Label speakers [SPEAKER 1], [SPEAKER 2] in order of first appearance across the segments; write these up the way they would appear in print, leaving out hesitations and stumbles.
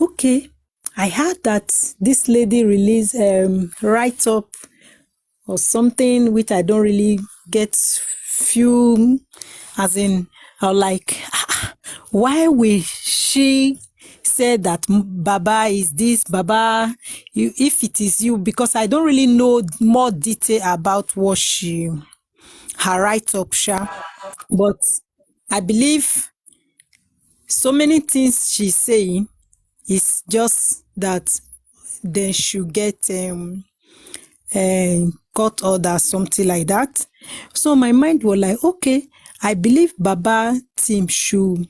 [SPEAKER 1] Okay, I heard that this lady released write up or something which I don't really get few, as in, I like, why will she say that Baba is this, Baba, you, if it is you, because I don't really know more detail about what her write up, sha. But I believe so many things she's saying is just that they should get court order, something like that. So my mind was like, okay, I believe Baba team should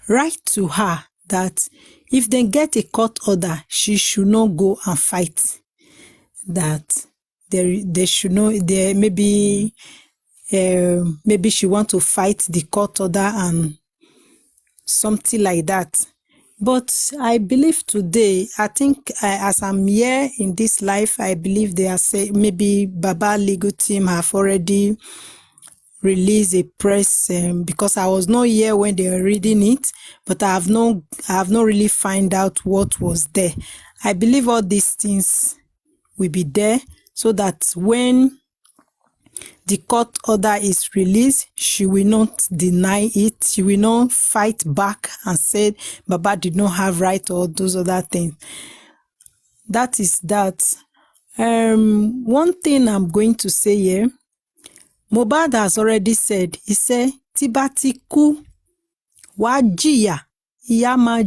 [SPEAKER 1] write to her that if they get a court order, she should not go and fight. That they should know, there maybe maybe she want to fight the court order and something like that. But I believe today, I think as I'm here in this life, I believe they are saying maybe Baba legal team have already released a press, because I was not here when they were reading it, but I have not really find out what was there. I believe all these things will be there so that when the court order is released, she will not deny it. She will not fight back and say Baba did not have right or those other things. That is that. One thing I'm going to say here, Mohbad has already said, he said, tí bá ti kú, wá jìyà, ìyà máa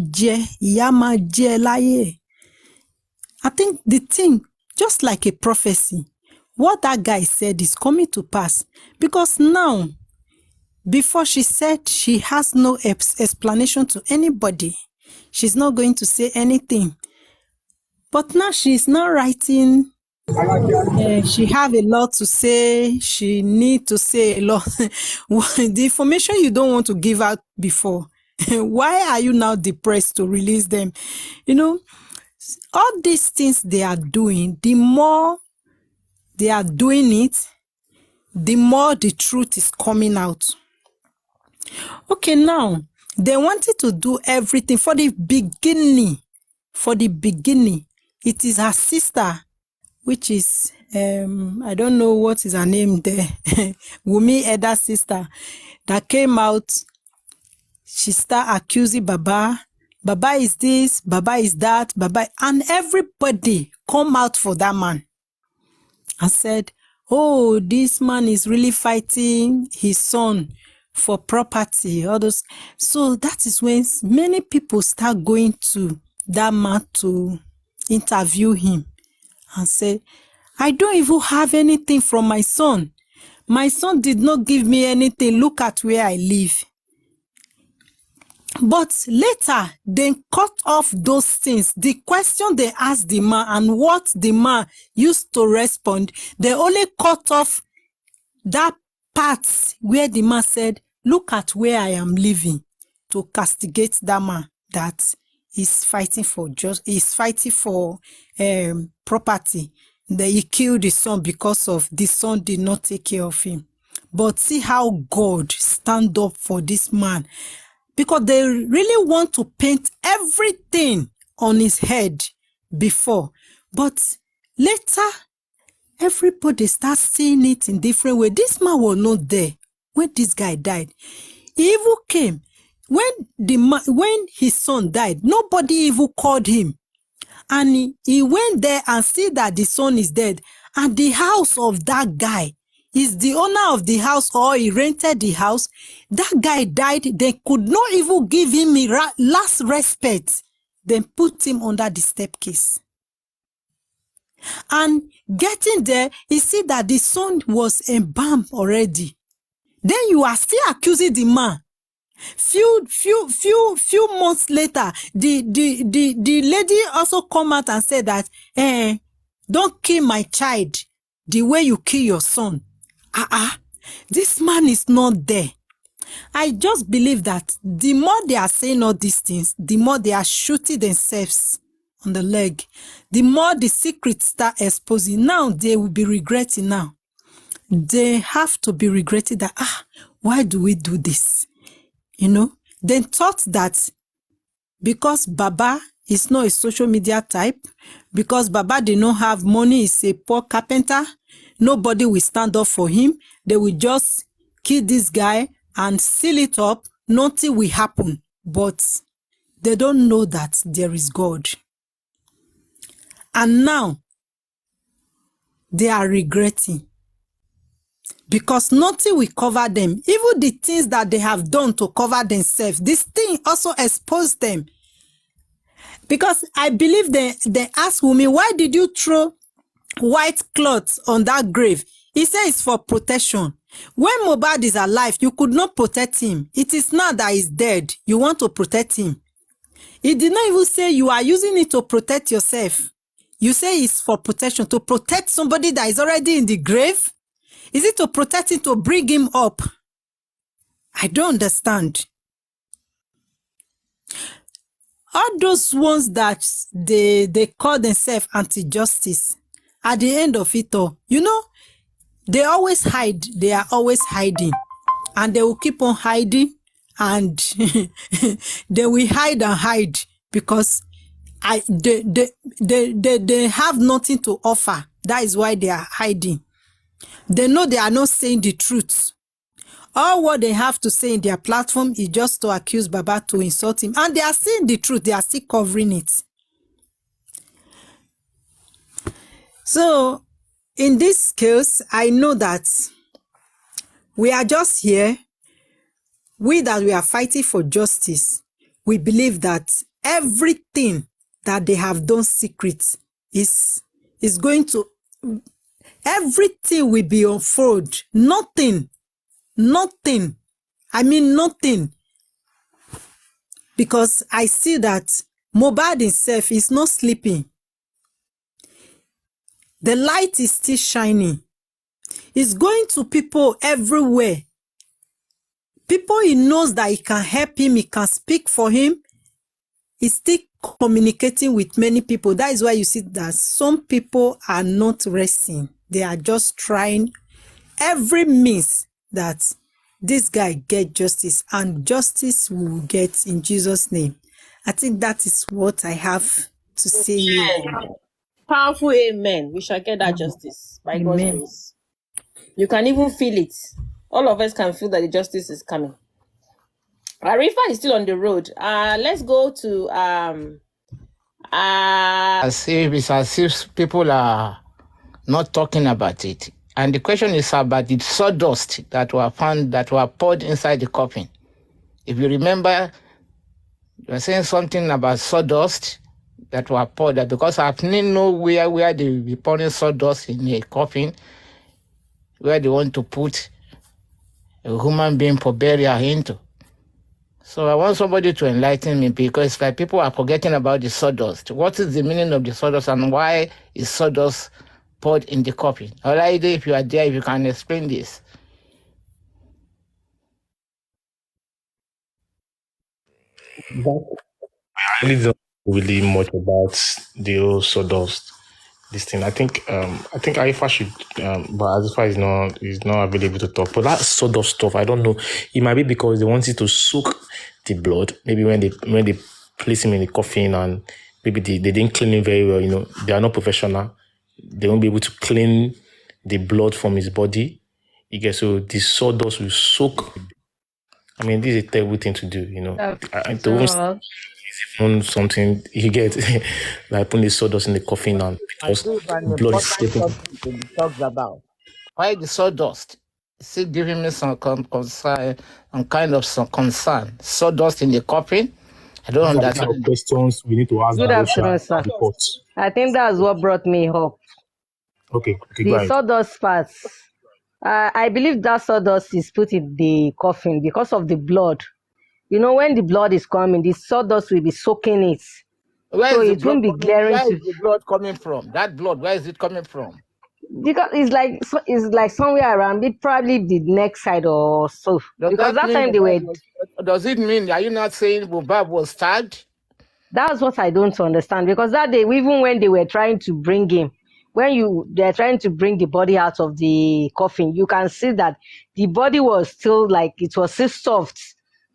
[SPEAKER 1] jẹ láyé. I think the thing, just like a prophecy, what that guy said is coming to pass, because now, before she said she has no explanation to anybody, she's not going to say anything, but now she's not writing. She have a lot to say. She need to say a lot. The information you don't want to give out before, why are you now depressed to release them? You know, all these things they are doing, the more they are doing it, the more the truth is coming out. Okay, now, they wanted to do everything for the beginning. For the beginning, it is her sister, which is, I don't know what is her name there, Wumi Eda's sister, that came out. She started accusing Baba. Baba is this, Baba is that, Baba, and everybody come out for that man and said, oh, this man is really fighting his son for property, all those. So that is when many people start going to that man to interview him and say, I don't even have anything from my son. My son did not give me anything. Look at where I live. But later, they cut off those things. The question they asked the man and what the man used to respond, they only cut off that part where the man said, look at where I am living, to castigate that man that is fighting for property. He killed the son because of the son did not take care of him. But see how God stand up for this man, because they really want to paint everything on his head before. But later, everybody starts seeing it in different way. This man was not there when this guy died. He even came. When his son died, nobody even called him. And he went there and see that the son is dead. And the house of that guy is the owner of the house, or he rented the house. That guy died. They could not even give him last respect. Then put him under the staircase. And getting there, he see that the son was embalmed already. Then you are still accusing the man. Few months later, the lady also come out and said that, don't kill my child the way you kill your son. This man is not there. I just believe that the more they are saying all these things, the more they are shooting themselves on the leg. The more the secrets start exposing. Now they will be regretting now. They have to be regretting that, why do we do this? You know, they thought that because Baba is not a social media type, because Baba did not have money, is a poor carpenter, nobody will stand up for him. They will just kill this guy and seal it up. Nothing will happen. But they don't know that there is God. And now, they are regretting. Because nothing will cover them. Even the things that they have done to cover themselves, this thing also exposed them. Because I believe they asked Wunmi, why did you throw white cloths on that grave? He said it's for protection. When Mohbad is alive, you could not protect him. It is now that he's dead. You want to protect him. He did not even say you are using it to protect yourself. You say it's for protection, to protect somebody that is already in the grave? Is it to protect him, to bring him up? I don't understand. All those ones that they call themselves anti-justice, at the end of it all, you know, they always hide. They are always hiding. And they will keep on hiding. And they will hide and hide because they have nothing to offer. That is why they are hiding. They know they are not saying the truth. All what they have to say in their platform is just to accuse Baba, to insult him. And they are saying the truth. They are still covering it. So, in this case, I know that we are just here. We that we are fighting for justice, we believe that everything that they have done secret is going to, everything will be unfolded. Nothing. I mean nothing. Because I see that Mohbad himself is not sleeping. The light is still shining. It's going to people everywhere. People he knows that he can help him, he can speak for him. He's still communicating with many people. That is why you see that some people are not resting. They are just trying every means that this guy get justice, and justice will get in Jesus' name. I think that is what I have to say here.
[SPEAKER 2] Powerful amen. We shall get that justice by God's grace. You can even feel it. All of us can feel that the justice is coming. Arifa is still on the road. Let's go to
[SPEAKER 3] as if people are not talking about it. And the question is about the sawdust that were found, that were poured inside the coffin. If you remember, you were saying something about sawdust that were poured there, because I've seen nowhere where they will be pouring sawdust in a coffin where they want to put a human being for burial into. So I want somebody to enlighten me, because like people are forgetting about the sawdust. What is the meaning of the sawdust, and why is sawdust poured in the coffin? Alright, if you are there, if you can explain this.
[SPEAKER 4] I really don't really much about the whole sawdust. This thing, I think Aifa should, but Aifa is not available to talk. But that sawdust stuff, I don't know. It might be because they wanted to soak the blood. Maybe when they place him in the coffin, and maybe they didn't clean him very well. You know, they are not professional. They won't be able to clean the blood from his body. You get, so the sawdust will soak. I mean, this is a terrible thing to do. You know, on something you get like putting the sawdust in the coffin and because blood is slipping.
[SPEAKER 3] To be talked about. Why the sawdust? It's still giving me some concern, some kind of some concern. Sawdust in the coffin? I don't understand.
[SPEAKER 4] Questions we need to ask.
[SPEAKER 5] Good afternoon, sir. I think that's what brought me up.
[SPEAKER 4] Okay,
[SPEAKER 5] the sawdust part. I believe that sawdust is put in the coffin because of the blood. You know, when the blood is coming, the sawdust will be soaking it. So it won't be glaring.
[SPEAKER 3] Where is the blood coming from? That blood, where is it coming from?
[SPEAKER 5] Because it's like somewhere around it, probably the neck side or so. Because that time they were.
[SPEAKER 3] Does it mean, are you not saying Mohbad was stabbed?
[SPEAKER 5] That's what I don't understand. Because that day, even when they were trying to bring him, they're trying to bring the body out of the coffin, you can see that the body was still like, it was still soft,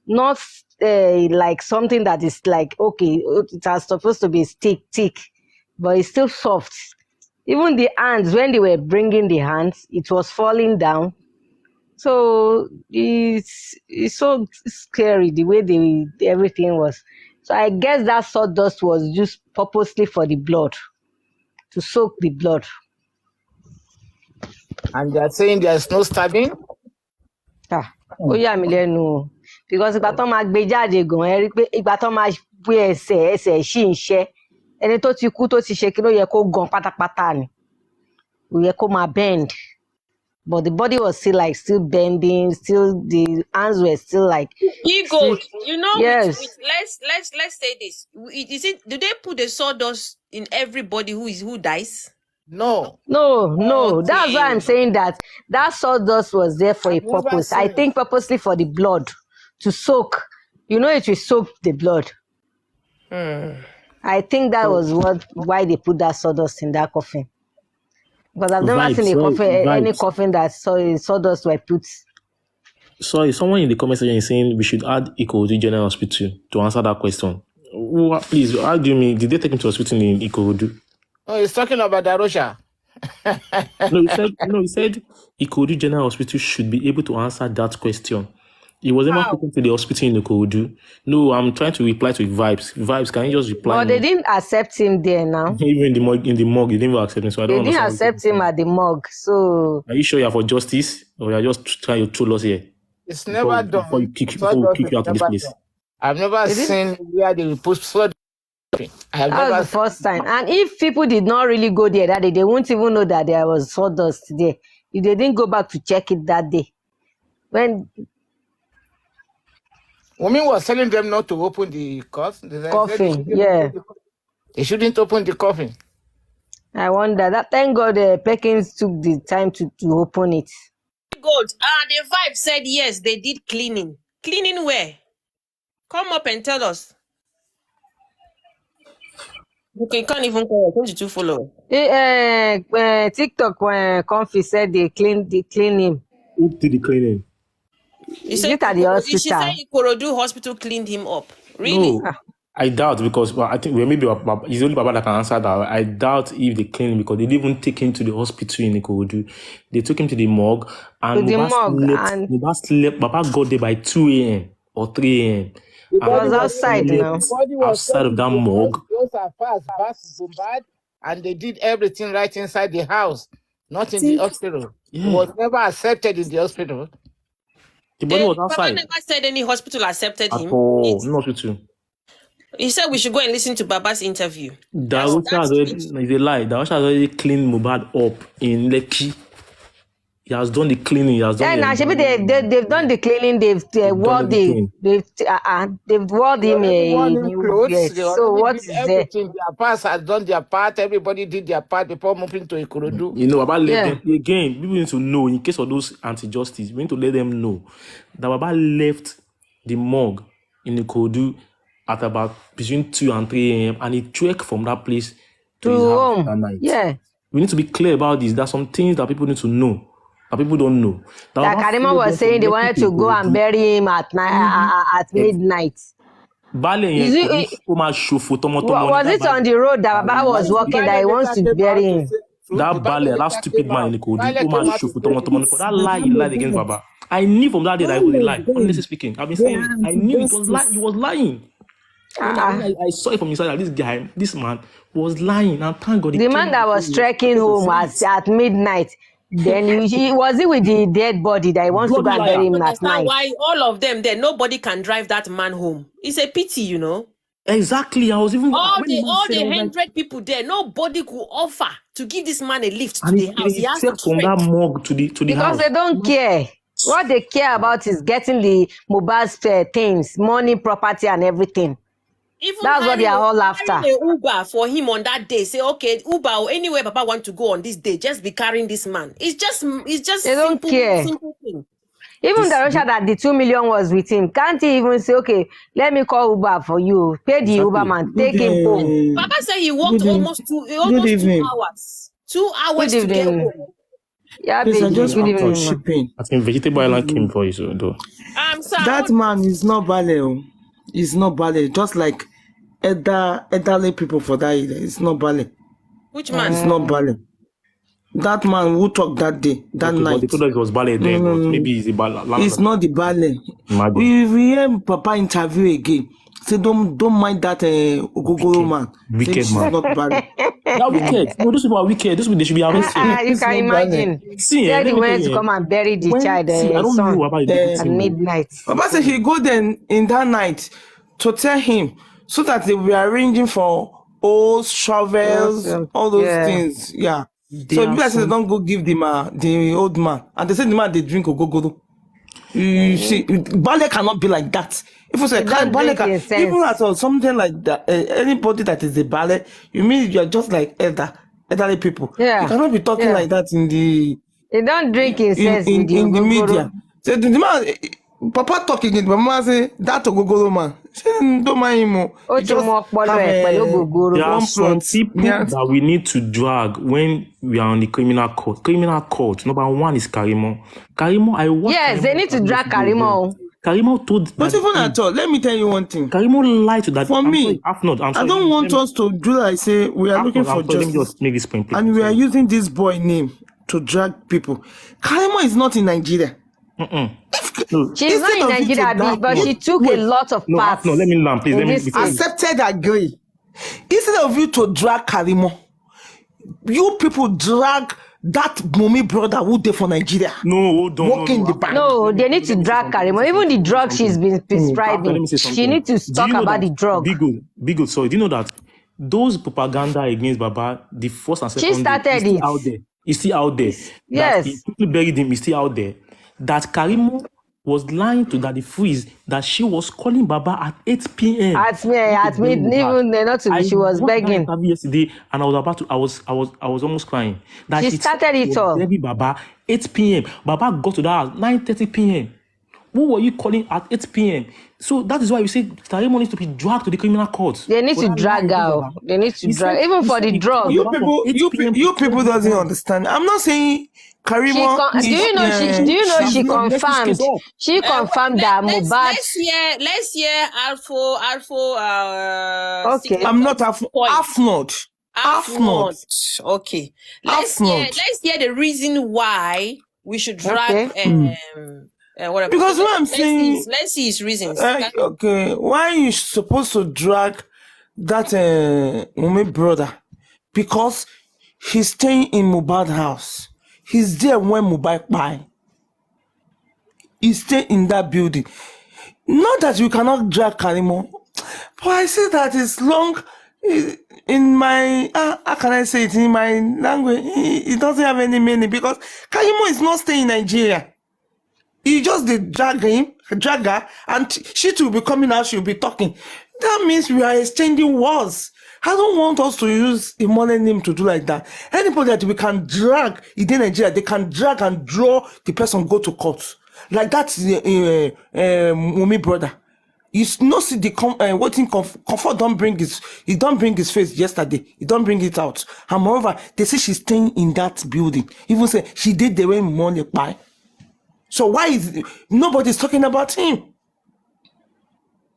[SPEAKER 5] not like something that is like, okay, it was supposed to be thick, but it's still soft. Even the hands, when they were bringing the hands, it was falling down. So it's so scary the way everything was. So I guess that sawdust was used purposely for the blood, to soak the blood.
[SPEAKER 3] And they are saying there's no stabbing.
[SPEAKER 5] Ó yà mí lẹ́nu o, because ìgbà tó máa gbé jáde gan ẹ rí pé ìgbà tó máa gbé ẹsẹ̀ ṣì ń ṣẹ́, ẹni tó ti kú tó ti ṣe kí ló yẹ kó gan pátápátá ni, ó yẹ kó máa bend, but the body was still bending, still the hands were still like.
[SPEAKER 2] Ego, you know.
[SPEAKER 5] Yes.
[SPEAKER 2] Let's say this. Do they put the sawdust in everybody who dies?
[SPEAKER 3] No.
[SPEAKER 5] Okay. That's why I'm saying that sawdust was there for a purpose. I think purposely for the blood to soak. You know, it will soak the blood. I think that was why they put that sawdust in that coffin. Because I've never seen any coffin that sawdust were put.
[SPEAKER 4] Sorry, someone in the comment section is saying we should add Ikorodu General Hospital to answer that question. Please, how do you mean? Did they take him to hospital in Ikorodu?
[SPEAKER 3] Oh, he's talking about Darosha.
[SPEAKER 4] He said Ikorodu General Hospital should be able to answer that question. He was never taken to the hospital in Ikorodu. No, I'm trying to reply to Vibes. Vibes, can you just reply?
[SPEAKER 5] But they didn't accept him there now.
[SPEAKER 4] Even in the morgue, they didn't even accept him. So I don't
[SPEAKER 5] understand. They didn't accept him at the morgue. So
[SPEAKER 4] are you sure you're for justice, or you're just trying to troll us here?
[SPEAKER 3] It's never done.
[SPEAKER 4] Before we kick you out of this place.
[SPEAKER 3] I've never seen where they put blood.
[SPEAKER 5] That was the first time. And if people did not really go there that day, they won't even know that there was sawdust there. If they didn't go back to check it that day. When
[SPEAKER 3] Women was telling them not to open the coffin.
[SPEAKER 5] Yeah.
[SPEAKER 3] They shouldn't open the coffin.
[SPEAKER 5] I wonder that. Thank God Perkins took the time to open it.
[SPEAKER 2] Good. The Vibe said yes, they did cleaning. Cleaning where? Come up and tell us. Okay, can't even call. 22 followers.
[SPEAKER 5] TikTok when Comfy said they clean him.
[SPEAKER 4] Who did the cleaning?
[SPEAKER 2] She said Ikorodu Hospital cleaned him up. Really?
[SPEAKER 4] No, I doubt, because I think maybe it's only Baba that can answer that. I doubt if they cleaned him, because they didn't even take him to the hospital in Ikorodu. They took him to the morgue, and Baba slept. Baba got there by 2 a.m. or 3 a.m.
[SPEAKER 5] It was outside now.
[SPEAKER 4] Outside of that morgue.
[SPEAKER 3] Those are fast, and they did everything right inside the house, not in the hospital. Yeah. It was never accepted in the hospital.
[SPEAKER 4] The body was outside.
[SPEAKER 2] Papa never said any hospital accepted him.
[SPEAKER 4] Oh, no hospital.
[SPEAKER 2] He said we should go and listen to Baba's interview.
[SPEAKER 4] Darosha is a lie. Darosha has already cleaned Mohbad up in Lekki. He has done the cleaning. He has done.
[SPEAKER 5] They've done the cleaning. They've wore him new clothes. So what is there?
[SPEAKER 3] Their parts has done their part. Everybody did their part before moving to Ikorodu.
[SPEAKER 4] You know about them again. People need to know, in case of those anti-justice, we need to let them know that Baba left the morgue in Ikorodu at about between 2 and 3 a.m. and he trekked from that place to his house that night.
[SPEAKER 5] Yeah,
[SPEAKER 4] we need to be clear about this. There's some things that people need to know. That people don't know.
[SPEAKER 5] That Karima was saying they wanted to go and bury him at midnight.
[SPEAKER 4] Was
[SPEAKER 5] it on the road that Baba was walking that he wants to bury him?
[SPEAKER 4] That stupid man in the code. That lie he lied against Baba. I knew from that day that it was a lie. Honestly speaking, I've been saying I knew it was lying. He was lying. I saw it from inside that this man was lying. And thank God.
[SPEAKER 5] The man that was trekking home at midnight. Then was it with the dead body that he wants to go and bury him at night?
[SPEAKER 2] Why all of them there? Nobody can drive that man home. It's a pity, you know.
[SPEAKER 4] Exactly. I was even
[SPEAKER 2] all the 100 people there. Nobody could offer to give this man a lift to the house. He has to
[SPEAKER 4] from that morgue to the
[SPEAKER 5] because
[SPEAKER 4] house.
[SPEAKER 5] They don't care. What they care about is getting the Mohbad's things, money, property, and everything.
[SPEAKER 2] Even
[SPEAKER 5] that's what they are all after.
[SPEAKER 2] A Uber for him on that day. Say, okay, Uber or anywhere Papa want to go on this day, just be carrying this man. It's just
[SPEAKER 5] they don't care. Simple thing. Even Darosha that the 2 million was with him, can't he even say, okay, let me call Uber for you, pay the Uber man, take him home.
[SPEAKER 2] Papa said he walked almost 2 hours. 2 hours to get home.
[SPEAKER 5] Yeah, baby.
[SPEAKER 6] Just want to shipping.
[SPEAKER 4] I think Vegetable Island came for you, though.
[SPEAKER 2] I'm sorry.
[SPEAKER 6] That man is not Baleo. It's not ballet. Just like elderly people for that area. It's not ballet.
[SPEAKER 2] Which man?
[SPEAKER 6] It's not ballet. That man who talked that day, that
[SPEAKER 4] Okay, but
[SPEAKER 6] night.
[SPEAKER 4] they told us it was ballet then, but maybe it's a ballet.
[SPEAKER 6] It's not the ballet.
[SPEAKER 4] Imagine.
[SPEAKER 6] We hear Papa interview again. Say don't mind that Ogogoro man.
[SPEAKER 4] Wicked
[SPEAKER 6] Say,
[SPEAKER 4] man.
[SPEAKER 6] Not ballet.
[SPEAKER 4] They're wicked. No, those people are wicked. Those people, they should be arrested.
[SPEAKER 5] You
[SPEAKER 6] It's
[SPEAKER 5] can
[SPEAKER 6] not
[SPEAKER 5] imagine.
[SPEAKER 4] See,
[SPEAKER 5] Daddy
[SPEAKER 4] let me
[SPEAKER 5] went
[SPEAKER 4] tell
[SPEAKER 5] to
[SPEAKER 4] you,
[SPEAKER 5] come and bury the child,
[SPEAKER 4] see, I don't
[SPEAKER 5] son,
[SPEAKER 4] know about the
[SPEAKER 5] at
[SPEAKER 4] thing.
[SPEAKER 5] midnight.
[SPEAKER 6] Papa said he go then in that night to tell him so that they will be arranging for old shovels,
[SPEAKER 5] Awesome.
[SPEAKER 6] all those
[SPEAKER 5] Yeah.
[SPEAKER 6] things. Yeah.
[SPEAKER 4] They
[SPEAKER 6] So
[SPEAKER 4] are
[SPEAKER 6] people say
[SPEAKER 4] some-
[SPEAKER 6] don't go give the old man. And they say the man they drink ogogoro. You see, ballet cannot be like that. If you say
[SPEAKER 5] It don't
[SPEAKER 6] ballet
[SPEAKER 5] make sense.
[SPEAKER 6] even at all something like that, anybody that is a ballet, you mean you are just like elderly people.
[SPEAKER 5] Yeah.
[SPEAKER 6] You cannot be talking
[SPEAKER 5] Yeah.
[SPEAKER 6] like that in the
[SPEAKER 5] They don't drink incense
[SPEAKER 6] in
[SPEAKER 5] with the
[SPEAKER 6] the
[SPEAKER 5] ogogoro.
[SPEAKER 6] media. So the man, Papa talking it, Mama say that ogogoro man. Say don't mind him.
[SPEAKER 5] Ó ti mú ọpọlọ ẹ̀ pẹ̀lú ogogoro.
[SPEAKER 4] There are
[SPEAKER 6] one
[SPEAKER 4] some
[SPEAKER 6] plot.
[SPEAKER 4] people
[SPEAKER 6] Yeah.
[SPEAKER 4] that we need to drag when we are on the criminal court. Criminal court, number one is Karimo. Karimo, I watched.
[SPEAKER 5] Yes, they need to drag Karimo.
[SPEAKER 4] Karimo told.
[SPEAKER 6] But
[SPEAKER 4] that
[SPEAKER 6] even at all, let me tell you one thing.
[SPEAKER 4] Karimo lied to that.
[SPEAKER 6] For
[SPEAKER 4] I'm
[SPEAKER 6] me,
[SPEAKER 4] sorry, I'm
[SPEAKER 6] I
[SPEAKER 4] sorry.
[SPEAKER 6] don't want us to do like say we are looking for
[SPEAKER 4] Let me
[SPEAKER 6] justice,
[SPEAKER 4] just make this point, please.
[SPEAKER 6] and we are using this boy name to drag people. Karimo is not in Nigeria.
[SPEAKER 4] No,
[SPEAKER 5] She's not
[SPEAKER 6] Instead
[SPEAKER 5] in
[SPEAKER 6] of you to
[SPEAKER 5] Nigeria,
[SPEAKER 6] drag
[SPEAKER 5] but
[SPEAKER 6] him-
[SPEAKER 5] she took a lot of
[SPEAKER 4] no,
[SPEAKER 5] parts.
[SPEAKER 4] no, let me land, please.
[SPEAKER 5] in
[SPEAKER 4] Let me
[SPEAKER 5] this
[SPEAKER 4] because
[SPEAKER 5] case.
[SPEAKER 6] Accepted, agree. Instead of you to drag Karimo, you people drag that mommy brother who dey for Nigeria.
[SPEAKER 4] no, hold on.
[SPEAKER 6] Walking
[SPEAKER 4] no,
[SPEAKER 6] the
[SPEAKER 4] no,
[SPEAKER 6] back.
[SPEAKER 5] No, they need to drag Karimo. Even the drugs she's been
[SPEAKER 4] Let
[SPEAKER 5] prescribing,
[SPEAKER 4] me say
[SPEAKER 5] she
[SPEAKER 4] something.
[SPEAKER 5] needs to
[SPEAKER 4] Do you
[SPEAKER 5] talk
[SPEAKER 4] know
[SPEAKER 5] about
[SPEAKER 4] that
[SPEAKER 5] the drug.
[SPEAKER 4] Bigo, sorry, do you know that those propaganda against Baba, the first and second day,
[SPEAKER 5] started
[SPEAKER 4] is still
[SPEAKER 5] it.
[SPEAKER 4] out there. It's still out there.
[SPEAKER 5] Yes.
[SPEAKER 4] That he quickly buried him, is still out there. That Karimo was lying to Daddy Freeze that she was calling Baba at 8 p.m.
[SPEAKER 5] At me, even not to be, she was
[SPEAKER 4] watched that
[SPEAKER 5] begging.
[SPEAKER 4] interview yesterday, and I was about to. I was almost crying. That
[SPEAKER 5] She started it
[SPEAKER 4] was
[SPEAKER 5] all.
[SPEAKER 4] begging Baba 8 p.m. Baba got to that house 9:30 p.m. Who were you calling at 8 p.m.? So that is why we say Karimo needs to be dragged to the criminal court.
[SPEAKER 5] They need
[SPEAKER 4] For
[SPEAKER 5] to
[SPEAKER 4] that
[SPEAKER 5] drag
[SPEAKER 4] lie,
[SPEAKER 5] her.
[SPEAKER 4] Baba.
[SPEAKER 5] They need to
[SPEAKER 4] He
[SPEAKER 5] drag,
[SPEAKER 4] said-
[SPEAKER 5] even
[SPEAKER 4] he
[SPEAKER 5] for
[SPEAKER 4] said
[SPEAKER 5] the
[SPEAKER 4] he
[SPEAKER 5] drug.
[SPEAKER 4] called
[SPEAKER 6] You
[SPEAKER 4] Baba
[SPEAKER 6] people,
[SPEAKER 4] from 8 p.m.
[SPEAKER 6] you
[SPEAKER 4] to
[SPEAKER 6] people
[SPEAKER 4] 12
[SPEAKER 6] doesn't
[SPEAKER 4] a.m.
[SPEAKER 6] understand. I'm not saying Karimo.
[SPEAKER 5] Do you know do you know she
[SPEAKER 4] not messed this
[SPEAKER 5] confirmed?
[SPEAKER 4] case up.
[SPEAKER 5] She confirmed that Mohbad.
[SPEAKER 2] Let's hear Alpha.
[SPEAKER 5] Okay.
[SPEAKER 6] I'm not half not.
[SPEAKER 2] Okay.
[SPEAKER 6] Half not.
[SPEAKER 2] Let's hear the reason why we should drag whatever.
[SPEAKER 6] Because what I'm saying,
[SPEAKER 2] let's see his reasons.
[SPEAKER 6] okay, why you supposed to drag that Mummy brother? Because he's staying in Mohbad house. He's there when Mohbad buy. He stay in that building. Not that you cannot drag Karimo, but I say that it's long. In my how can I say it in my language? It doesn't have any meaning because Karimo is not staying in Nigeria. You just did drag her, and she too will be coming out, she'll be talking. That means we are exchanging words. I don't want us to use a money name to do like that. Anybody that we can drag in Nigeria, they can drag and draw the person go to court. Like that Mummy brother. You no see the waiting comfort don't bring his face yesterday. He don't bring it out. And moreover, they say she's staying in that building. Even say she did the way money buy. So why is nobody's talking about him?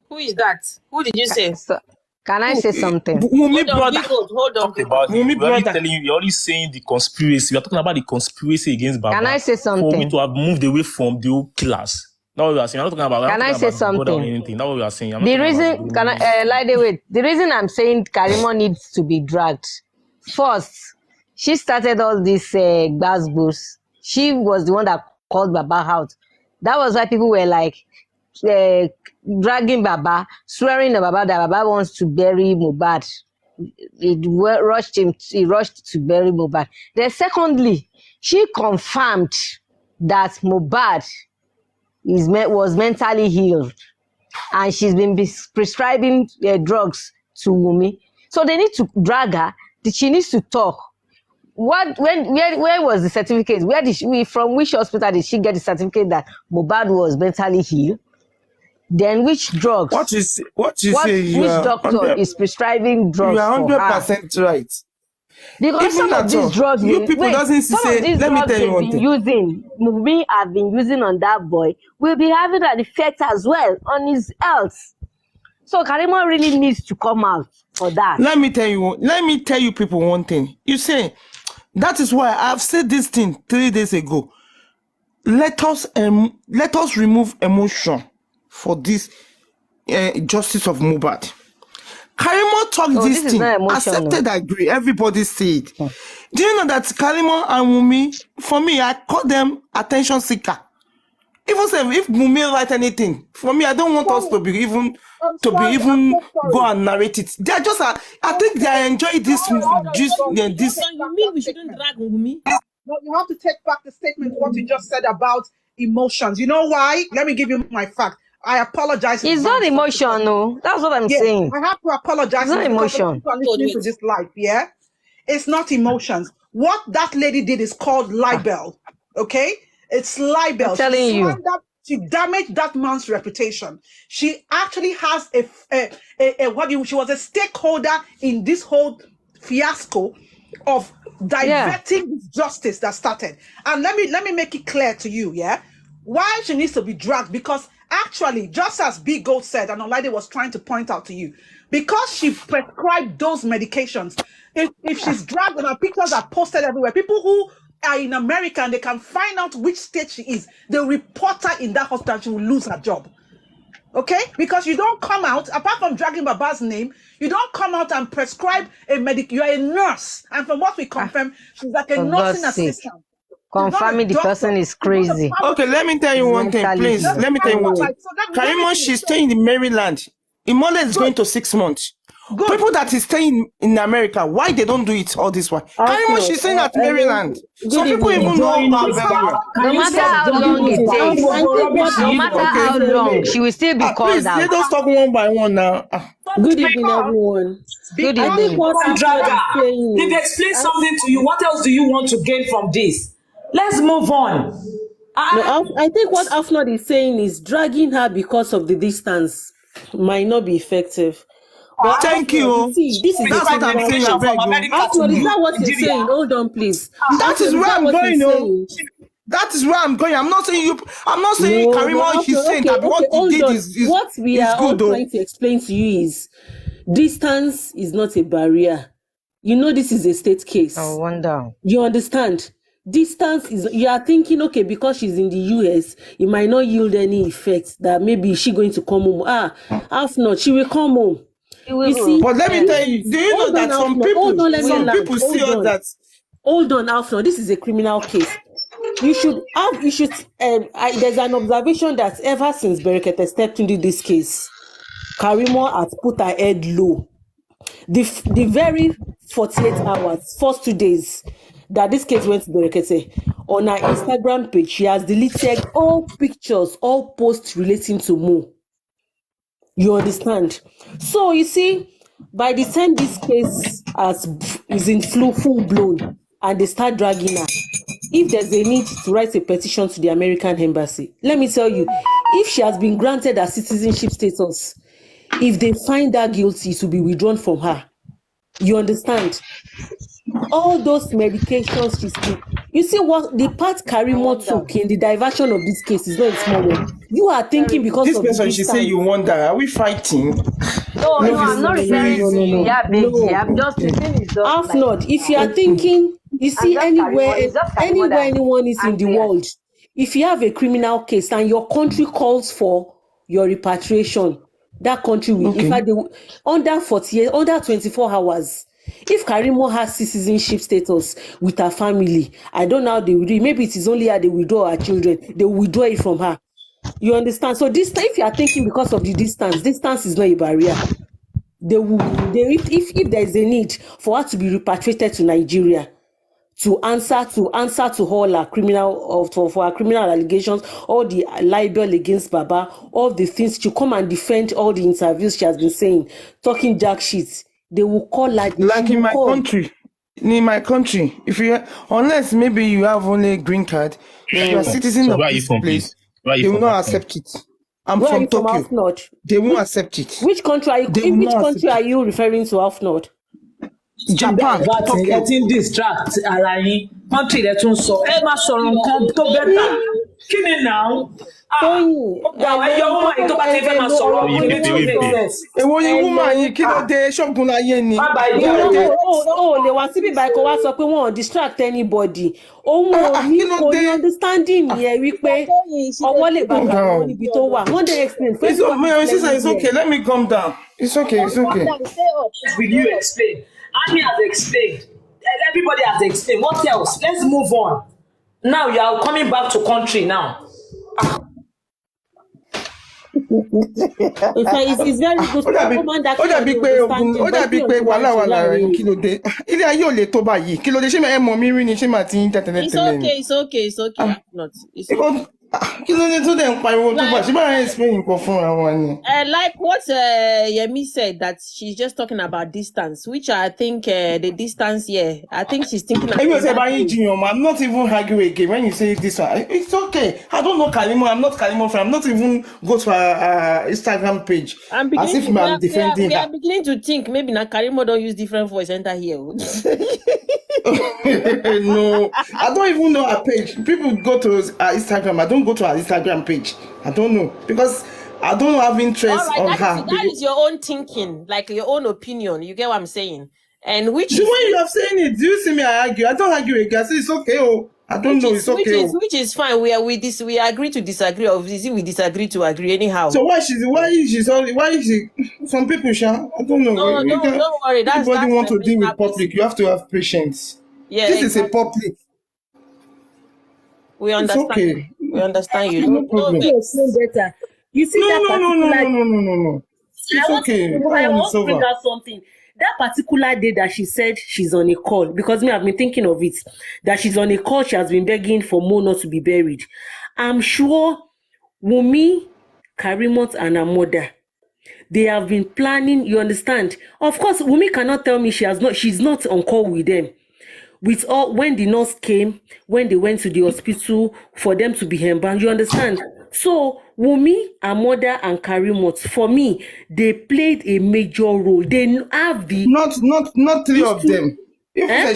[SPEAKER 2] Who is that? Who did you say?
[SPEAKER 5] So, can I say something?
[SPEAKER 6] Mummy
[SPEAKER 2] Hold on,
[SPEAKER 6] brother.
[SPEAKER 2] hold on.
[SPEAKER 4] Talk about
[SPEAKER 6] Mummy
[SPEAKER 4] it. We're only
[SPEAKER 6] brother.
[SPEAKER 4] telling you, you're only saying the conspiracy. We're talking about the conspiracy against Baba.
[SPEAKER 5] Can I say
[SPEAKER 4] For
[SPEAKER 5] something?
[SPEAKER 4] we to have moved away from the old killers. That's what we are saying. I'm not talking about.
[SPEAKER 5] Can I say something?
[SPEAKER 4] Or anything. That's what we are saying. I'm not
[SPEAKER 5] The
[SPEAKER 4] talking
[SPEAKER 5] reason,
[SPEAKER 4] about
[SPEAKER 5] can I, wait. The reason I'm saying Karimo needs to be dragged. First, she started all this gbasgbos. She was the one that called Baba out. That was why people were like dragging Baba, swearing that Baba wants to bury Mohbad. He rushed to bury Mohbad. Then secondly, she confirmed that Mohbad was mentally ill, and she's been prescribing drugs to Wunmi. So they need to drag her. She needs to talk. Where was the certificate? Where did from which hospital did she get the certificate that Mohbad was mentally ill? Then which drugs?
[SPEAKER 6] What you say?
[SPEAKER 5] Which doctor is prescribing drugs
[SPEAKER 6] You are
[SPEAKER 5] for her?
[SPEAKER 6] 100% right.
[SPEAKER 5] Because
[SPEAKER 6] Even
[SPEAKER 5] some of
[SPEAKER 6] at
[SPEAKER 5] these
[SPEAKER 6] all,
[SPEAKER 5] drugs,
[SPEAKER 6] you people doesn't see
[SPEAKER 5] some of
[SPEAKER 6] say.
[SPEAKER 5] these
[SPEAKER 6] Let me
[SPEAKER 5] drugs
[SPEAKER 6] tell you
[SPEAKER 5] they've
[SPEAKER 6] one
[SPEAKER 5] been
[SPEAKER 6] thing.
[SPEAKER 5] using, Wunmi have been using on that boy, will be having an effect as well on his health. So Karimo really needs to come out for that.
[SPEAKER 6] Let me tell you people one thing. You say, that is why I've said this thing 3 days ago. Let us remove emotion for this justice of Mohbad. Karimo talked this thing, accepted, agree. Everybody said. Do you know that Karimo and Wunmi, for me, I call them attention seeker. Even if Wunmi write anything, for me, I don't want us to be even go and narrate it. They are just, I think they enjoy this. This.
[SPEAKER 2] You mean we shouldn't drag Wunmi?
[SPEAKER 7] No, you have to take back the statement what you just said about emotions. You know why? Let me give you my fact. I apologize.
[SPEAKER 5] It's not emotion, no. That's what I'm saying.
[SPEAKER 7] I have to apologize.
[SPEAKER 5] It's not emotion.
[SPEAKER 7] People are listening to this live, yeah? It's not emotions. What that lady did is called libel. Okay? It's libel.
[SPEAKER 5] I'm telling you.
[SPEAKER 7] She damaged that man's reputation. She actually has she was a stakeholder in this whole fiasco of diverting justice that started. And let me make it clear to you, yeah? Why she needs to be dragged, because actually, just as Big Gold said, and Olaide was trying to point out to you, because she prescribed those medications, if she's dragged and her pictures are posted everywhere, people who are in America and they can find out which state she is, they'll report her in that hospital and she will lose her job. Okay? Because you don't come out, apart from dragging Baba's name, you don't come out and prescribe a medic. You are a nurse. And from what we confirm, she's like a nursing assistant.
[SPEAKER 5] Confirming the person is crazy.
[SPEAKER 6] Okay, let me tell you one thing, please. Let me tell you one thing. Karimo, she's staying in Maryland. Imole is going to 6 months. Good. People that is staying in America, why they don't do it all this way? Karimo, she's staying at Maryland. Some people even know her very well.
[SPEAKER 5] No matter how long it takes, no matter how long, she will still be called out.
[SPEAKER 6] Let us talk one by one now.
[SPEAKER 2] Good evening, everyone.
[SPEAKER 5] Good
[SPEAKER 2] I
[SPEAKER 5] evening.
[SPEAKER 2] think what
[SPEAKER 8] They've explained something to you. What else do you want to gain from this? Let's move on.
[SPEAKER 2] No, I think what Afnod is saying is dragging her because of the distance might not be effective. But
[SPEAKER 6] thank you.
[SPEAKER 2] See, this is
[SPEAKER 6] what I'm saying.
[SPEAKER 2] Afnod, is that what you're saying? Hold on, please.
[SPEAKER 6] That is where I'm going. That is where I'm going. I'm not saying you. I'm not saying Karimo. He's saying that what he did is
[SPEAKER 2] what we are all trying to explain to you is distance is not a barrier. You know, this is a state case.
[SPEAKER 5] I wonder.
[SPEAKER 2] You understand? Distance is, you are thinking, okay, because she's in the US, it might not yield any effect, that maybe she's going to come home. Half not, she will come home. You see,
[SPEAKER 6] but let me tell you, do you know that some people see all that?
[SPEAKER 2] Hold on, Afno, this is a criminal case. There's an observation that ever since Berekete stepped into this case, Karimo has put her head low. The very 48 hours, first 2 days that this case went to Berekete, on her Instagram page, she has deleted all pictures, all posts relating to Mo. You understand? So you see, by the time this case is in full blown and they start dragging her, if there's a need to write a petition to the American embassy, let me tell you, if she has been granted a citizenship status, if they find her guilty, it will be withdrawn from her. You understand? All those medications she's taking. You see what the part Karimo took in the diversion of this case is not a small one. You are thinking because
[SPEAKER 6] this
[SPEAKER 2] of
[SPEAKER 6] person,
[SPEAKER 2] this
[SPEAKER 6] she say you wonder, are we fighting?
[SPEAKER 5] No, I'm not referring to you. Yeah, baby. I'm just
[SPEAKER 2] half not. If you are thinking, you see anywhere anyone is in the world, if you have a criminal case and your country calls for your repatriation, that country will, in fact, under 24 hours. If Karimo has citizenship status with her family, I don't know how they will do it. Maybe it is only her they withdraw her children. They will withdraw it from her. You understand? So this time, if you are thinking because of the distance is not a barrier. If there is a need for her to be repatriated to Nigeria to answer to all her criminal for her criminal allegations, all the libel against Baba, all the things, to come and defend all the interviews she has been saying, talking jack shit. They will call like
[SPEAKER 6] in my country. In my country, unless maybe you have only a green card, if you are a citizen of this place, they will not accept it. I'm from Tokyo. They won't accept it.
[SPEAKER 2] Which country are you? Which country are you referring to, Half North?
[SPEAKER 6] Japan.
[SPEAKER 8] Getting distract country that so. Kí ni now?
[SPEAKER 2] Tóyìn,
[SPEAKER 8] Your woman tó bá ti fẹ́ máa sọ̀rọ̀
[SPEAKER 7] Tóyìn,
[SPEAKER 8] kí ni tó make sense.
[SPEAKER 6] Èwo ni woman yìí kí ló dé ṣọ́gun láyé ni?
[SPEAKER 8] Bàbá
[SPEAKER 6] Kí
[SPEAKER 8] ìjà
[SPEAKER 6] ló
[SPEAKER 8] rẹ̀.
[SPEAKER 6] dé?
[SPEAKER 2] o lè wá síbí báyìí kó wá sọ pé wọn ò distract anybody. Òun ò ní
[SPEAKER 6] kí ló
[SPEAKER 2] kò ní
[SPEAKER 6] dé?
[SPEAKER 2] understanding yẹn wípé ọwọ́ lè bá kàwọn níbi tó wà. Wọ́n dẹ̀ explain.
[SPEAKER 6] My sister, it's okay. Let me calm down. It's okay. It's okay.
[SPEAKER 8] Will you explain? Annie has explained. Everybody has explained. What else? Let's move on. Now you are coming back to country now.
[SPEAKER 2] It's very good.
[SPEAKER 6] Ó dàbí pé wàhálà wà lára yín kí ló dé? Ilé ayé ò lè tó báyìí. Kí ló dé? Ṣé ẹ mọ̀ mi rí ni ṣé màá ti ń tẹ̀tẹ̀lẹ̀ tẹ̀lé ni?
[SPEAKER 2] It's okay. Not. It's okay.
[SPEAKER 6] Kí ló dé tó dẹ̀ ń pariwo tó bá? Ṣé bá yẹn explain nǹkan fúnra wọn ni?
[SPEAKER 2] Like what Yemi said, that she's just talking about distance, which I think the distance here, I think she's thinking about.
[SPEAKER 6] I'm not even arguing again when you say this one. It's okay. I don't know Kalimo. I'm not Kalimo fan. I'm not even go to her Instagram page. I'm defending her.
[SPEAKER 2] We are beginning to think maybe now Kalimo don't use different voice enter here.
[SPEAKER 6] No, I don't even know her page. People go to her Instagram. I don't go to her Instagram page. I don't know because I don't have interest on her.
[SPEAKER 2] That is your own thinking, like your own opinion. You get what I'm saying? And which
[SPEAKER 6] when you are saying it, do you see me? I argue. I don't argue again. I say it's okay. Oh, I don't know. It's okay.
[SPEAKER 2] Which is fine. We agree to disagree. Obviously, we disagree to agree anyhow.
[SPEAKER 6] So why is she? Some people, I don't know.
[SPEAKER 2] No, don't worry.
[SPEAKER 6] Everybody want to deal with public. You have to have patience.
[SPEAKER 2] Yeah,
[SPEAKER 6] this is a public.
[SPEAKER 2] We understand.
[SPEAKER 6] It's okay.
[SPEAKER 2] We understand you.
[SPEAKER 6] No problem.
[SPEAKER 5] Better. You see
[SPEAKER 6] No.
[SPEAKER 5] It's okay. I want to bring out something. That particular day that she said she's on a call, because me, I've been thinking of it, that she's on a call, she has been begging for Mo not to be buried. I'm sure Wunmi, Karimot, and her mother, they have been planning, you understand? Of course, Wunmi cannot tell me she's not on call with them. With all, when the nurse came, when they went to the hospital for them to be embalmed, you understand? So Wunmi, her mother, and Karimot, for me, they played a major role. They have the
[SPEAKER 6] not three of them.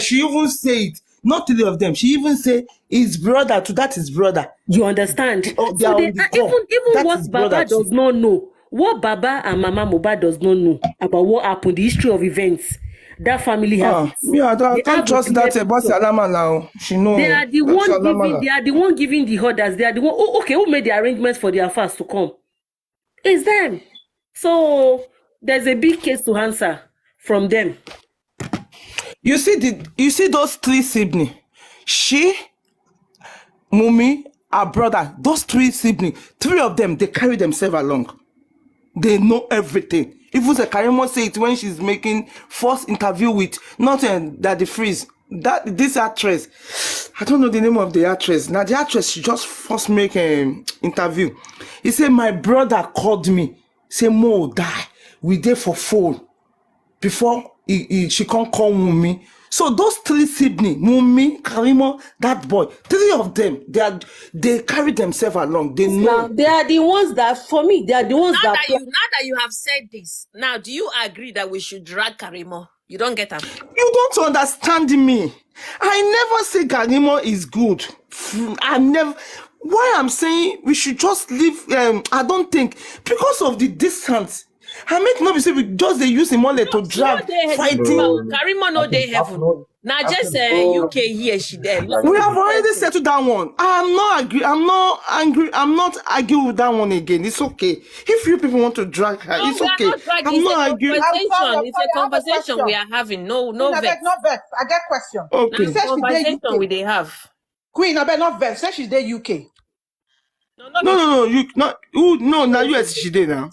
[SPEAKER 6] She even say it. Not three of them. She even say his brother to that his brother.
[SPEAKER 5] You understand? So they, even what Baba does not know, what Baba and Mama Mohbad does not know about what happened, the history of events. That family has.
[SPEAKER 6] I can't trust that about Salama now. She knows.
[SPEAKER 5] They are the one giving the orders. They are the one. Oh, okay, who made the arrangements for their fast to come? It's them. So there's a big case to answer from them.
[SPEAKER 6] You see those three siblings. She, Wunmi, her brother, those three siblings, three of them, they carry themselves along. They know everything. Even the Karimo say it when she's making first interview with Daddy Freeze. This actress, I don't know the name of the actress. Now the actress, she just first make an interview. He said, my brother called me. Say Mo die. We there for phone before she can't call Wunmi. So those three siblings, Wunmi, Karimo, that boy, three of them, they carry themselves along. They know.
[SPEAKER 5] They are the ones that, for me, they are the ones
[SPEAKER 2] now that you have said this, now do you agree that we should drag Karimo? You don't get them.
[SPEAKER 6] You don't understand me. I never say Karimo is good. I never. Why I'm saying we should just leave. I don't think because of the distance. I make no mistake. We just they use him only to drag fighting.
[SPEAKER 2] Karimo no dey heaven. Now just UK here she there.
[SPEAKER 6] We have already settled that one. I'm not angry. I'm not arguing with that one again. It's okay. If you people want to drag her, it's okay. I'm not arguing.
[SPEAKER 2] It's a conversation we are having. No vex.
[SPEAKER 7] Not vex. I get question.
[SPEAKER 6] Okay.
[SPEAKER 2] It's a conversation we they have.
[SPEAKER 7] Queen, I bet not vex. Say she's there UK.
[SPEAKER 6] No. You not. No. Now US she did now.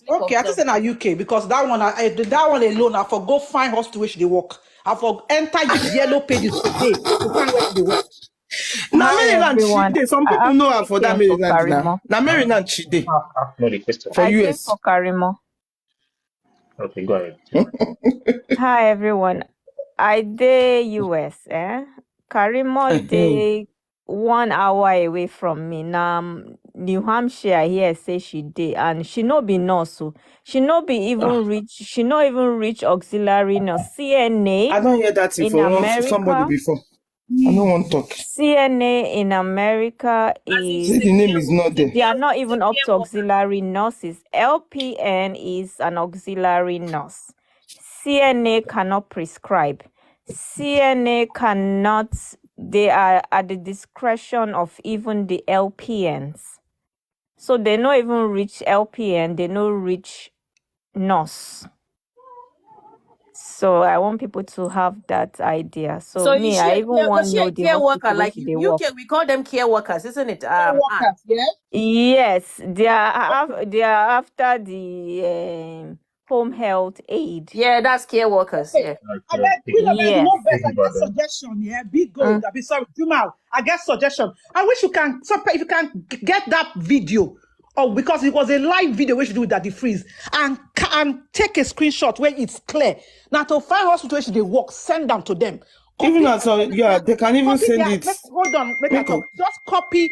[SPEAKER 7] Okay, I just say now UK because that one alone, I for go find hospital where she dey work. I for enter yellow pages today to find where she dey work.
[SPEAKER 6] Now Maryland she dey. Some people know her for that Maryland now. Now Maryland she dey.
[SPEAKER 9] No, the question.
[SPEAKER 6] For US.
[SPEAKER 10] For Karimo.
[SPEAKER 9] Okay, go ahead.
[SPEAKER 10] Hi everyone. I dey US, Karimo dey 1 hour away from me. Now New Hampshire here say she dey, and she no be nurse, so she no be even reach. She no even reach auxiliary nurse CNA.
[SPEAKER 6] I don't hear that
[SPEAKER 10] in
[SPEAKER 6] from
[SPEAKER 10] America.
[SPEAKER 6] somebody before. I don't want to talk.
[SPEAKER 10] CNA in America is
[SPEAKER 6] Say the name is not there.
[SPEAKER 10] they are not even up to auxiliary nurses. LPN is an auxiliary nurse. CNA cannot prescribe. CNA cannot, they are at the discretion of even the LPNs. So they don't even reach LPN, they don't reach nurse. So I want people to have that idea. So
[SPEAKER 2] So
[SPEAKER 10] me,
[SPEAKER 2] is she,
[SPEAKER 10] I even
[SPEAKER 2] was
[SPEAKER 10] want to
[SPEAKER 2] she
[SPEAKER 10] know
[SPEAKER 2] a
[SPEAKER 10] the
[SPEAKER 2] care worker?
[SPEAKER 10] hospital where
[SPEAKER 2] Like
[SPEAKER 10] they work.
[SPEAKER 2] UK, we call them care workers, isn't it?
[SPEAKER 7] Care workers, yeah?
[SPEAKER 10] Yes, they are after the home health aid.
[SPEAKER 2] Yeah, that's care workers.
[SPEAKER 7] Okay.
[SPEAKER 2] Yeah.
[SPEAKER 9] Like,
[SPEAKER 7] I get Queen of
[SPEAKER 10] Yes.
[SPEAKER 7] no best. I
[SPEAKER 9] thinking
[SPEAKER 7] get
[SPEAKER 9] about them.
[SPEAKER 7] suggestion, yeah. Big gold. I be sorry, Jumal. I get suggestion. I wish you can if you can get that video. Oh, because it was a live video we should do with Daddy Freeze and take a screenshot where it's clear. Now to find hospital where they work, send them to them.
[SPEAKER 6] Even as yeah, they can even send it.
[SPEAKER 7] Hold on, make I talk. Just copy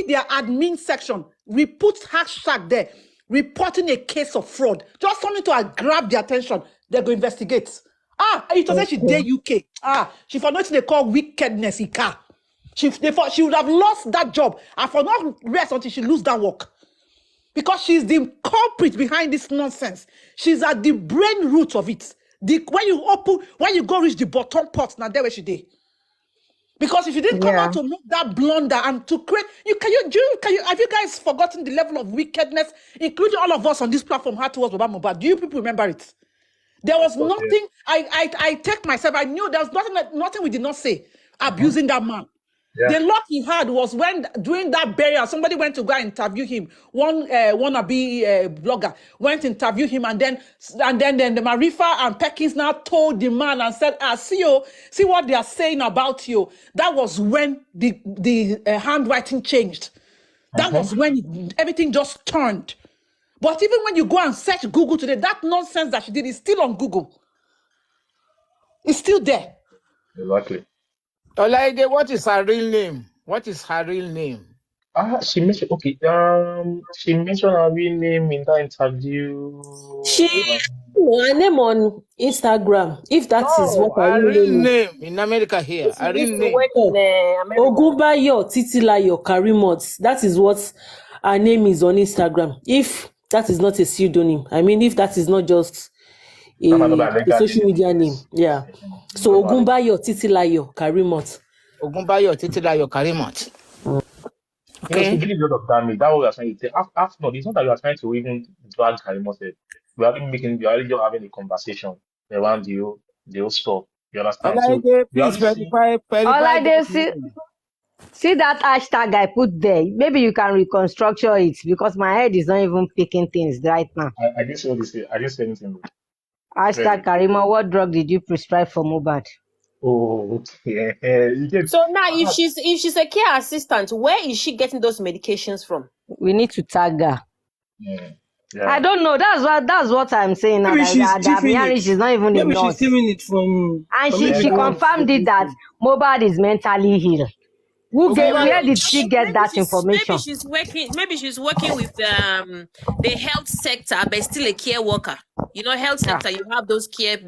[SPEAKER 7] their admin section. We put hashtag there, reporting a case of fraud. Just something to grab their attention. They go investigate. It was she dey UK. She for nothing they call wickedness. She would have lost that job. And for not rest until she lose that work. Because she's the culprit behind this nonsense. She's at the brain root of it. When you go reach the bottom pot, now there where she did. Because if you didn't come out to make that blunder and to create, have you guys forgotten the level of wickedness, including all of us on this platform, had towards Baba Mohbad? Do you people remember it? There was nothing. I take myself. I knew there was nothing we did not say abusing that man.
[SPEAKER 9] Yeah.
[SPEAKER 7] The luck he had was when during that burial, somebody went to go and interview him. One wannabe blogger went to interview him, and then the Marifa and Perkins now told the man and said, see what they are saying about you. That was when the handwriting changed. That was when everything just turned. But even when you go and search Google today, that nonsense that she did is still on Google. It's still there.
[SPEAKER 9] Exactly.
[SPEAKER 3] Olaide, what is her real name? What is her real name?
[SPEAKER 9] She mentioned she mentioned her real name in that interview.
[SPEAKER 2] Her name on Instagram, if that is what
[SPEAKER 3] Her
[SPEAKER 2] her
[SPEAKER 3] real name in America here. Her real name.
[SPEAKER 2] Ogunbayo Titilayo Karimot. That is what her name is on Instagram. If that is not a pseudonym, I mean, if that is not just a social media name, yeah. So Ogunbayo Titilayo Karimot.
[SPEAKER 3] Ogunbayo Titilayo Karimot.
[SPEAKER 9] Okay. She did a lot of damage. That was what I was trying to say. After no, it's not that you are trying to even drag Karimot. We are already just having a conversation around the whole stuff. You understand?
[SPEAKER 3] Olaide, please verify.
[SPEAKER 5] Olaide, see that hashtag I put there. Maybe you can reconstruct it because my head is not even picking things right now.
[SPEAKER 9] I didn't say what they say. I didn't say anything.
[SPEAKER 5] Hashtag Karima, what drug did you prescribe for Mohbad?
[SPEAKER 9] Oh, okay.
[SPEAKER 2] So now, if she's a care assistant, where is she getting those medications from?
[SPEAKER 5] We need to tag her.
[SPEAKER 9] Yeah.
[SPEAKER 5] I don't know. That's what I'm saying now. She's not even
[SPEAKER 6] Maybe
[SPEAKER 5] a nurse.
[SPEAKER 6] she's stealing it from.
[SPEAKER 5] And she confirmed it that Mohbad is mentally ill. Where did she get that information?
[SPEAKER 2] Maybe she's working with the health sector, but still a care worker. You know, health sector, you have those care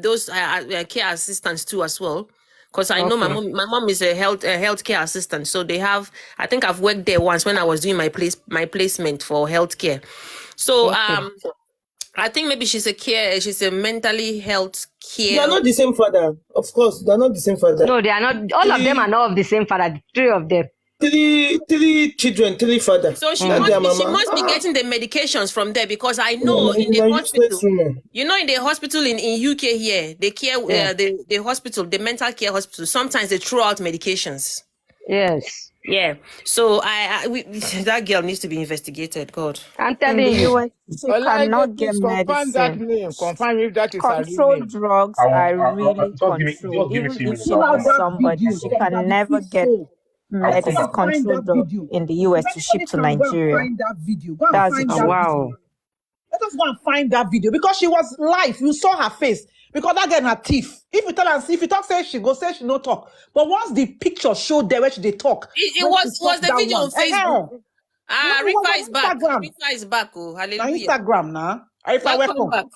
[SPEAKER 2] assistants too as well. Because I know my mom is a healthcare assistant, so they have. I think I've worked there once when I was doing my placement for healthcare. So I think maybe she's a mentally health care.
[SPEAKER 6] They are not the same father, of course. They are not the same father.
[SPEAKER 5] No, they are not. All of them are not of the same father. Three of them.
[SPEAKER 6] Three children, three fathers.
[SPEAKER 2] So she must be getting the medications from there because I know in the hospital. You know, in the hospital in UK here, the care the hospital, the mental care hospital. Sometimes they throw out medications.
[SPEAKER 5] Yes.
[SPEAKER 2] Yeah. So that girl needs to be investigated. God.
[SPEAKER 5] I'm telling you,
[SPEAKER 10] she cannot get
[SPEAKER 3] confirm that name. Confirm if that is
[SPEAKER 10] control drugs are really controlled. Even if she knows somebody, she can never get control drug in the US to ship to Nigeria. That's
[SPEAKER 7] wow. Let us go and find that video because she was live. You saw her face. Because that girl a thief. If you talk, say she go, say she no talk. But once the picture showed there where they talk,
[SPEAKER 2] it was the video on Facebook. Rifa is back. Rifa is back. Oh, hallelujah.
[SPEAKER 7] Now Instagram now. Rifa welcome.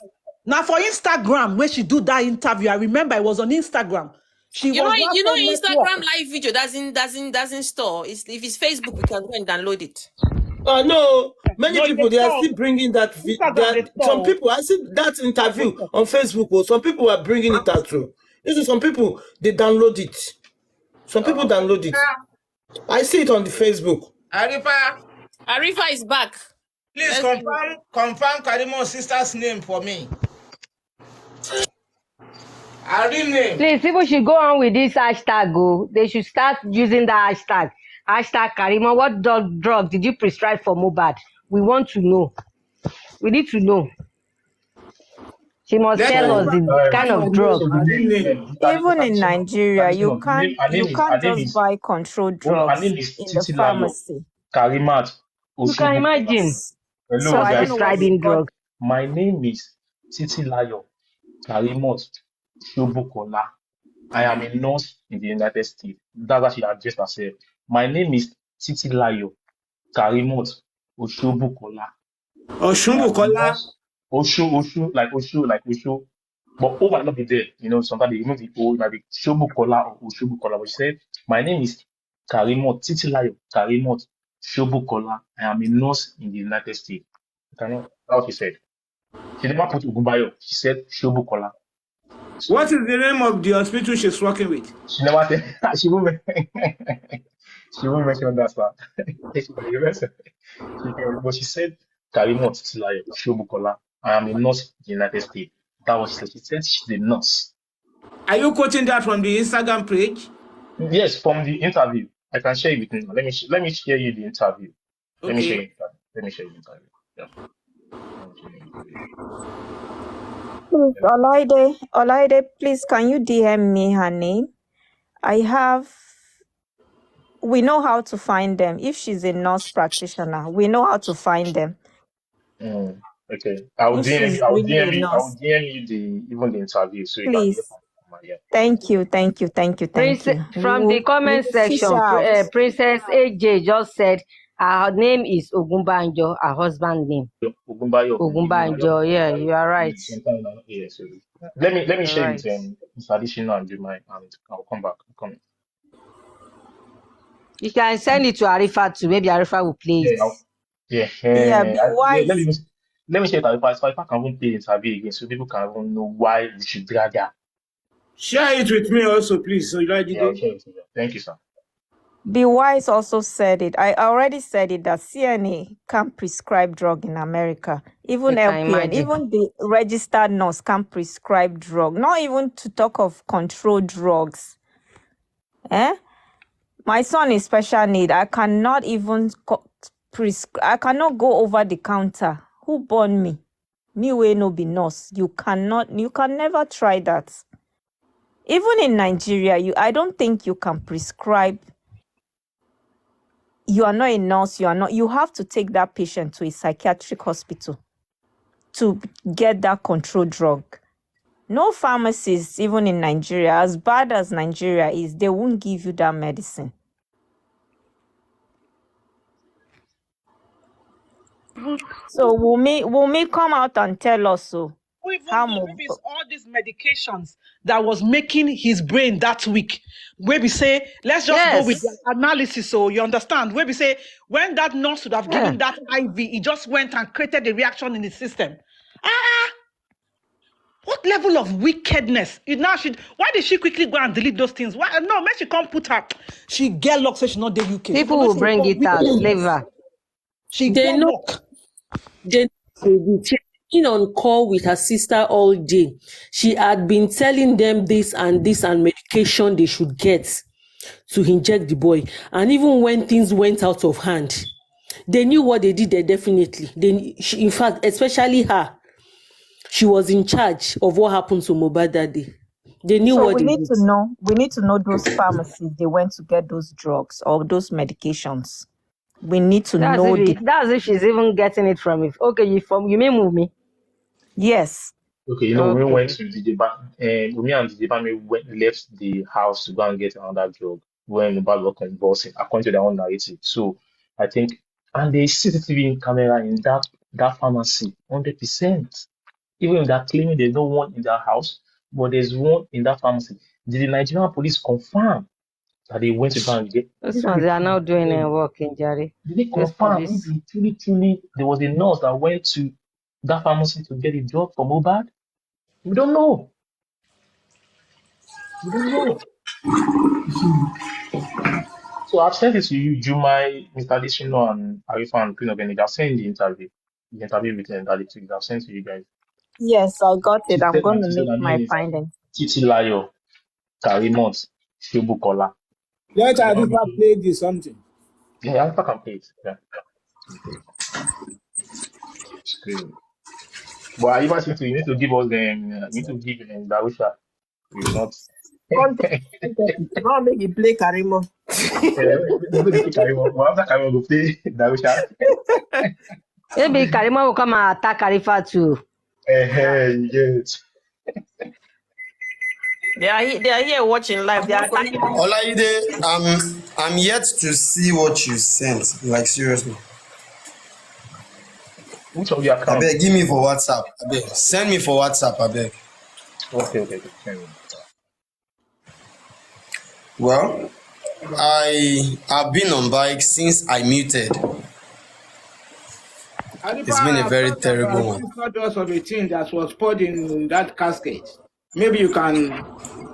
[SPEAKER 7] Now for Instagram, when she do that interview, I remember it was on Instagram. She
[SPEAKER 2] You know,
[SPEAKER 7] was not on network.
[SPEAKER 2] Instagram live video doesn't store. If it's Facebook, we can go and download it.
[SPEAKER 6] No, many
[SPEAKER 7] No,
[SPEAKER 6] people,
[SPEAKER 7] they
[SPEAKER 6] they are
[SPEAKER 7] store.
[SPEAKER 6] still bringing that.
[SPEAKER 7] Instagram, they
[SPEAKER 6] Some
[SPEAKER 7] store.
[SPEAKER 6] people, I see that interview on Facebook. Some people are bringing it out too. Some people, they download it. Some people download it. I see it on the Facebook.
[SPEAKER 2] Arifa is back.
[SPEAKER 3] Please confirm Karimo's sister's name for me. Her real name.
[SPEAKER 5] Please, people should go on with this hashtag. They should start using that hashtag. Hashtag Karima. What drug did you prescribe for Mohbad? We want to know. We need to know. She must tell us the kind of drug.
[SPEAKER 9] So the name,
[SPEAKER 10] Even in Nigeria, you
[SPEAKER 9] her
[SPEAKER 10] can't
[SPEAKER 9] name
[SPEAKER 10] just
[SPEAKER 9] is
[SPEAKER 10] buy controlled
[SPEAKER 9] her
[SPEAKER 10] drugs
[SPEAKER 9] name is
[SPEAKER 10] in the
[SPEAKER 9] Titilayo
[SPEAKER 10] pharmacy.
[SPEAKER 9] Karimat
[SPEAKER 5] You can
[SPEAKER 9] Oshubukola.
[SPEAKER 5] imagine.
[SPEAKER 10] So
[SPEAKER 9] Hello,
[SPEAKER 10] I don't
[SPEAKER 9] guys.
[SPEAKER 10] know what
[SPEAKER 5] Prescribing
[SPEAKER 10] she got.
[SPEAKER 5] drug.
[SPEAKER 9] My name is Titilayo Karimot Oshubukola. I am a nurse in the United States. That's how she addressed herself. My name is Titilayo Karimot Oshubukola. I am a
[SPEAKER 3] Oshunbukola.
[SPEAKER 9] nurse. Oshu, like Oshu. But O might not be there. Sometimes they remove the O, it might be Shobukola or Oshubukola. But she said, my name is Karimot Titilayo Karimot Shobukola. I am a nurse in the United States. That's what she said. She never put Ugumbayo. She said Shobukola. So
[SPEAKER 3] What is the name of the hospital she's working with?
[SPEAKER 9] she never said she won't she won't mention that part. But she said Karimot Titilayo Shobukola. I am a nurse in the United States. That was she said. She said she's a nurse.
[SPEAKER 3] Are you quoting that from the Instagram page?
[SPEAKER 9] Yes, from the interview. I can share it with you. Let me share you the interview. Let me share
[SPEAKER 3] Okay.
[SPEAKER 9] you. Let me share you the interview. Yeah. Let me share you the interview.
[SPEAKER 10] Please, Olaide, please, can you DM me her name? We know how to find them. If she's a nurse practitioner, we know how to find them.
[SPEAKER 9] Okay. I will
[SPEAKER 10] If
[SPEAKER 9] DM
[SPEAKER 10] she's
[SPEAKER 9] you. I will
[SPEAKER 10] really a
[SPEAKER 9] DM you. I will
[SPEAKER 10] nurse,
[SPEAKER 9] DM you even the interview so you can hear
[SPEAKER 10] please.
[SPEAKER 9] from her. Yeah.
[SPEAKER 10] Thank you.
[SPEAKER 5] From the comment
[SPEAKER 10] We will fish
[SPEAKER 5] section,
[SPEAKER 10] her out.
[SPEAKER 5] Princess AJ just said her name is Ogunbanjo, her husband name.
[SPEAKER 9] Ogumbayo.
[SPEAKER 5] Ogunbanjo, yeah, you are right.
[SPEAKER 9] Yes. Let me
[SPEAKER 5] You're
[SPEAKER 9] share
[SPEAKER 5] right.
[SPEAKER 9] with Mr. Additional and do and I'll come back. I'm coming.
[SPEAKER 5] You can send it to Arifa too. Maybe Arifa will play it.
[SPEAKER 10] Yeah, be
[SPEAKER 9] Let
[SPEAKER 10] wise.
[SPEAKER 9] me share that if I can even play the interview again so people can even know why we should drag her.
[SPEAKER 3] Share it with me also, please. So you like
[SPEAKER 9] Yeah, I'll
[SPEAKER 3] it?
[SPEAKER 9] share it with you. Thank you, sir.
[SPEAKER 10] Be Wise also said it. I already said it that CNA can't prescribe drug in America. Even
[SPEAKER 5] You can
[SPEAKER 10] LPN,
[SPEAKER 5] imagine.
[SPEAKER 10] even the registered nurse can't prescribe drug. Not even to talk of controlled drugs. My son is special need. I cannot even I cannot go over the counter. Who born me? Me wey no be nurse. You can never try that. Even in Nigeria, I don't think you can prescribe. You are not a nurse, you have to take that patient to a psychiatric hospital to get that controlled drug. No pharmacists, even in Nigeria, as bad as Nigeria is, they won't give you that medicine. So Wunmi come out and tell us so.
[SPEAKER 7] Who even know maybe it's all these medications that was making his brain that weak. Where we say, let's just go with the analysis, so you understand. Where we say, when that nurse would have given that IV, he just went and created a reaction in the system. What level of wickedness? Why did she quickly go and delete those things? Why? No, maybe she can't put her. She get luck, so she not the UK.
[SPEAKER 5] People will bring it out, leave her.
[SPEAKER 7] She
[SPEAKER 2] They
[SPEAKER 7] get
[SPEAKER 2] know.
[SPEAKER 7] luck.
[SPEAKER 2] She's been on call with her sister all day. She had been telling them this and medication they should get to inject the boy. And even when things went out of hand, they knew what they did there definitely. In fact, especially her, she was in charge of what happened to Mohbad that day. They knew what they did.
[SPEAKER 10] We need to know those pharmacies they went to get those drugs or those medications. We need to know.
[SPEAKER 5] That's if she's even getting it from it. Okay, you mean Wunmi?
[SPEAKER 10] Yes.
[SPEAKER 9] Okay, we went to DJ Wunmi and DJ Bami left the house to go and get another drug when Mohbad was convulsing, according to their own narrative. So I think, and the CCTV camera in that pharmacy, 100%. Even if they're claiming there's no one in their house, but there's one in that pharmacy. Did the Nigerian police confirm that they went to go and get?
[SPEAKER 5] Those ones they are now doing work in Jari.
[SPEAKER 9] Did they
[SPEAKER 5] This
[SPEAKER 9] confirm
[SPEAKER 5] police.
[SPEAKER 9] if truly there was a nurse that went to that pharmacy to get a job for Mohbad? We don't know. We don't know. So I've sent it to you, Jumai, Mr. Adesina, and Arifa and Queen of Energy. I've sent the interview with them that they took. I've sent to you guys.
[SPEAKER 10] Yes, I got it. I'm going to
[SPEAKER 9] She said
[SPEAKER 10] make
[SPEAKER 9] her
[SPEAKER 10] my
[SPEAKER 9] name is
[SPEAKER 10] findings.
[SPEAKER 9] Titilayo Karimot Shebukola.
[SPEAKER 3] Let
[SPEAKER 9] I don't
[SPEAKER 3] Arifa
[SPEAKER 9] know.
[SPEAKER 3] play this something.
[SPEAKER 9] Yeah, Arifa can play it. Yeah, can play it. It's crazy. But Arifa seems to, you need to give us you need to give them Darusha. We will not.
[SPEAKER 2] Content. Now make you play Karimo.
[SPEAKER 9] Maybe Karimo. Well, after Karimo, go play Darusha.
[SPEAKER 5] Maybe Karima will come and attack Arifa too.
[SPEAKER 9] Yes.
[SPEAKER 2] They are here watching live. They are attacking.
[SPEAKER 11] Olaide, I'm yet to see what you sent. Like seriously.
[SPEAKER 9] Which of your accounts?
[SPEAKER 11] Abeg, give me for WhatsApp. Abeg, send me for WhatsApp. Abeg.
[SPEAKER 9] Okay. Send me.
[SPEAKER 11] Well, I have been on bike since I muted. It's been a very terrible one.
[SPEAKER 3] Sawdust of a thing that was poured in that casket. Maybe you can,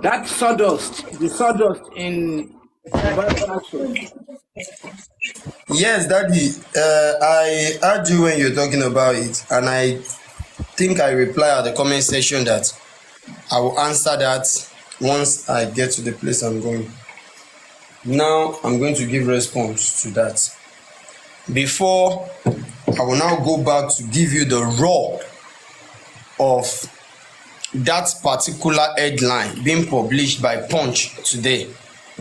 [SPEAKER 3] that sawdust, the sawdust in the casket.
[SPEAKER 11] Yes, Daddy. I heard you when you're talking about it, and I think I replied at the comment section that I will answer that once I get to the place I'm going. Now I'm going to give response to that. Before, I will now go back to give you the raw of that particular headline being published by Punch today.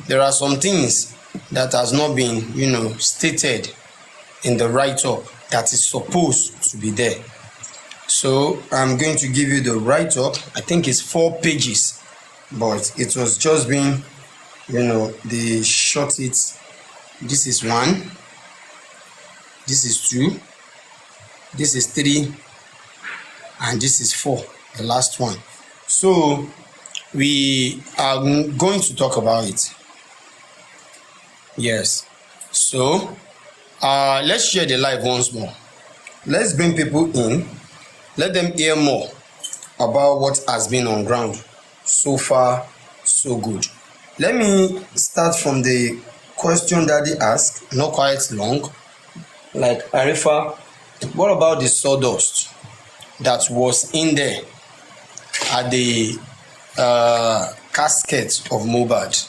[SPEAKER 11] There are some things that has not been, stated in the write-up that is supposed to be there. So I'm going to give you the write-up. I think it's 4 pages, but it was just being, they short it. This is 1, this is 2, this is 3, and this is 4, the last one. So we are going to talk about it. Yes. So let's share the live once more. Let's bring people in. Let them hear more about what has been on ground. So far, so good. Let me start from the question that they asked, not quite long. Like, Arifa, what about the sawdust that was in there at the casket of Mohbad?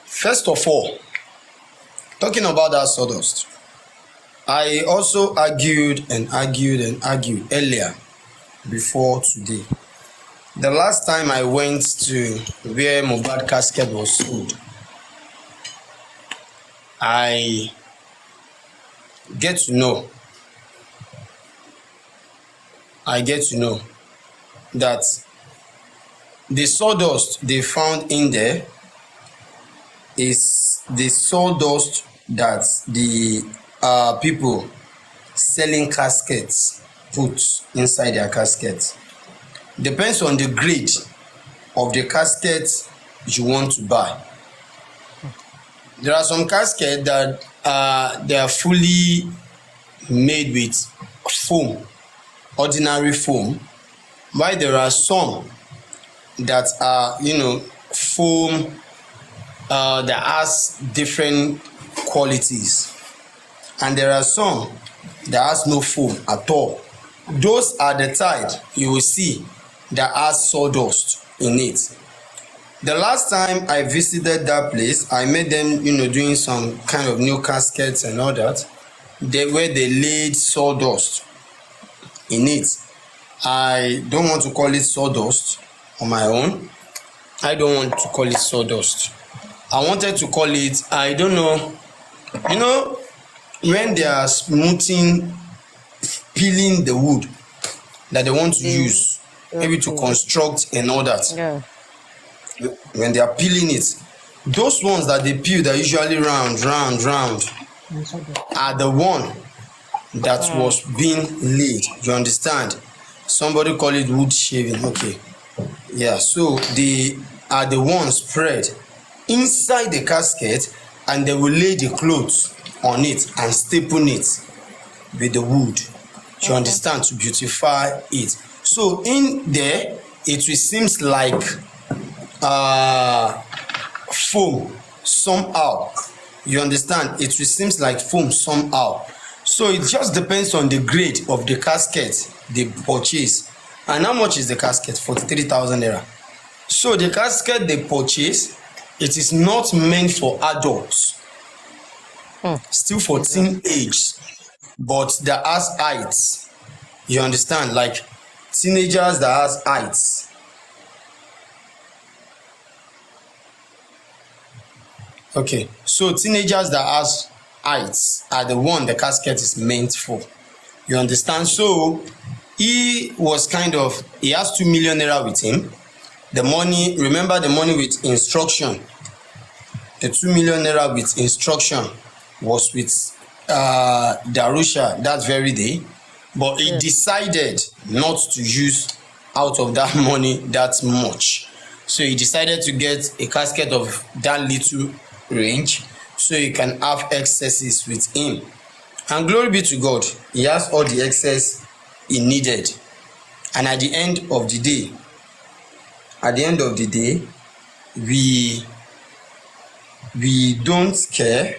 [SPEAKER 11] First of all, talking about that sawdust, I also argued earlier before today. The last time I went to where Mohbad casket was sold, I get to know that the sawdust they found in there is the sawdust that the people selling caskets put inside their caskets. Depends on the grade of the casket you want to buy. There are some caskets that they are fully made with foam, ordinary foam, while there are some that are foam that has different qualities, and there are some that has no foam at all. Those are the type you will see that has sawdust in it. The last time I visited that place, I met them doing some kind of new caskets and all that, where they laid sawdust in it. I don't want to call it sawdust on my own. I don't want to call it sawdust. I wanted to call it, I don't know, when they are smoothing, peeling the wood that they want to use, maybe to construct and all that.
[SPEAKER 5] Yeah.
[SPEAKER 11] When they are peeling it, those ones that they peel, they're usually round. are the one that was being laid. You understand? Somebody call it wood shaving. Okay. Yeah. So they are the ones spread inside the casket, and they will lay the clothes on it and staple it with the wood. You understand? To beautify it. So in there, it will seems like foam somehow. You understand? It will seems like foam somehow. So it just depends on the grade of the casket they purchase. And how much is the casket? 43,000 naira. So the casket they purchase, it is not meant for adults, still for teenage, but that has heights. You understand? Like teenagers that has heights. Okay, so teenagers that has heights are the one the casket is meant for. You understand? So he was he has 2 million naira with him. The money, remember the money with instruction. The 2 million naira with instruction was with Darusha that very day, but he decided not to use out of that money that much. So he decided to get a casket of that little range so he can have excesses with him. And glory be to God, he has all the excess he needed. And at the end of the day, we don't care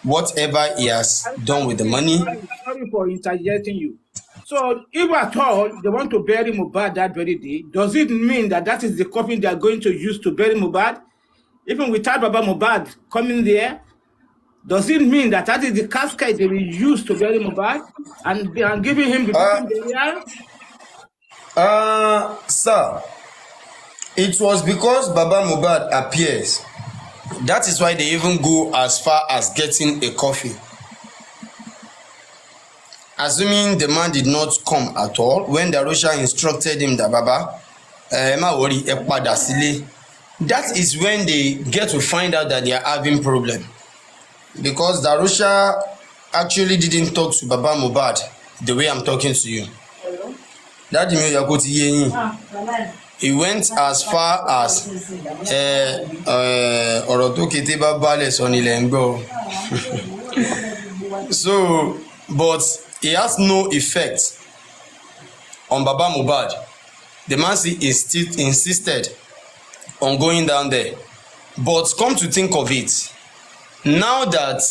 [SPEAKER 11] whatever he has done with the money.
[SPEAKER 12] Sorry for interjecting you. So if at all they want to bury Mohbad that very day, does it mean that that is the coffin they are going to use to bury Mohbad? Even without Baba Mohbad coming there, does it mean that that is the casket they will use to bury Mohbad and giving him the burial?
[SPEAKER 11] Sir, it was because Baba Mohbad appears. That is why they even go as far as getting a coffin. Assuming the man did not come at all, when Darusha instructed him that Baba, má worry, ẹ padà sílé, that is when they get to find out that they are having problem. Because Darusha actually didn't talk to Baba Mohbad the way I'm talking to you. Daddy mi yẹ kó ti yé yín. He went as far as ọ̀rọ̀ tó kété bá balẹ̀ sọ nílẹ̀ ń gbọ́. So, but he has no effect on Baba Mohbad. The man still insisted on going down there. But come to think of it, now that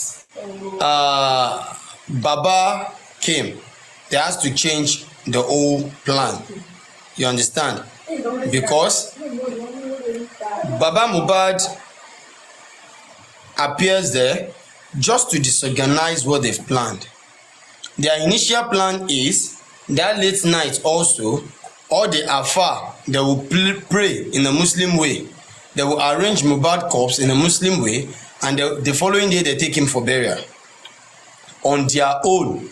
[SPEAKER 11] Baba came, they has to change the whole plan. You understand? Because Baba Mohbad appears there just to disorganize what they've planned. Their initial plan is that late night also, all the Afar, they will pray in a Muslim way. They will arrange Mohbad corpse in a Muslim way, and the following day they take him for burial. On their own,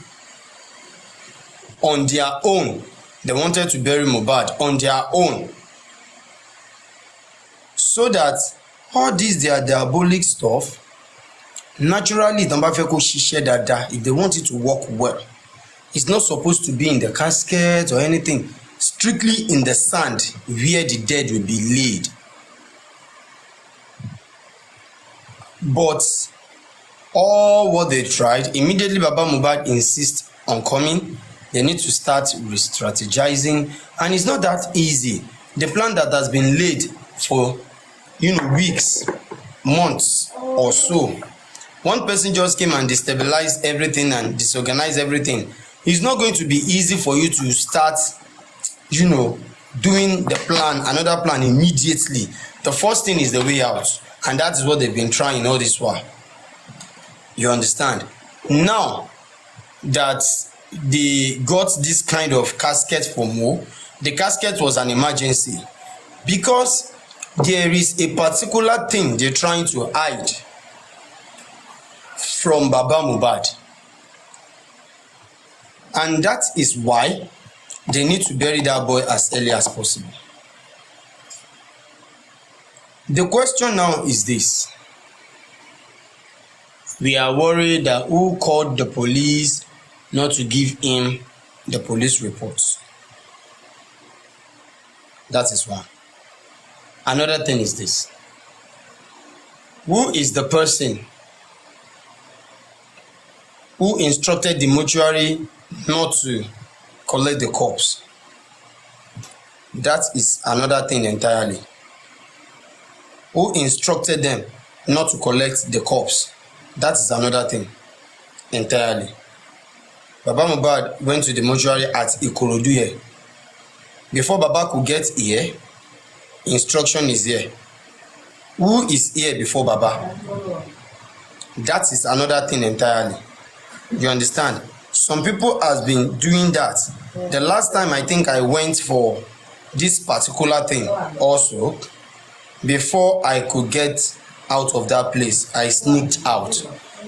[SPEAKER 11] they wanted to bury Mohbad on their own. So that all this their diabolic stuff, naturally, if they want it to work well, it's not supposed to be in the casket or anything. Strictly in the sand where the dead will be laid. But all what they tried, immediately Baba Mohbad insists on coming. They need to start re-strategizing, and it's not that easy. The plan that has been laid for weeks, months or so, one person just came and destabilized everything and disorganized everything. It's not going to be easy for you to start doing the plan, another plan immediately. The first thing is the way out, and that is what they've been trying all this while. You understand? Now that they got this kind of casket for Mo, the casket was an emergency because there is a particular thing they're trying to hide from Baba Mohbad, and that is why they need to bury that boy as early as possible. The question now is this: We are worried that who called the police not to give him the police reports. That is one. Another thing is this. Who is the person who instructed the mortuary not to collect the corpse? That is another thing entirely. Who instructed them not to collect the corpse? That is another thing entirely. Baba Mohbad went to the mortuary at Ikorodu here. Before Baba could get here, instruction is here. Who is here before Baba? That is another thing entirely. You understand? Some people has been doing that. The last time I think I went for this particular thing also, before I could get out of that place, I sneaked out.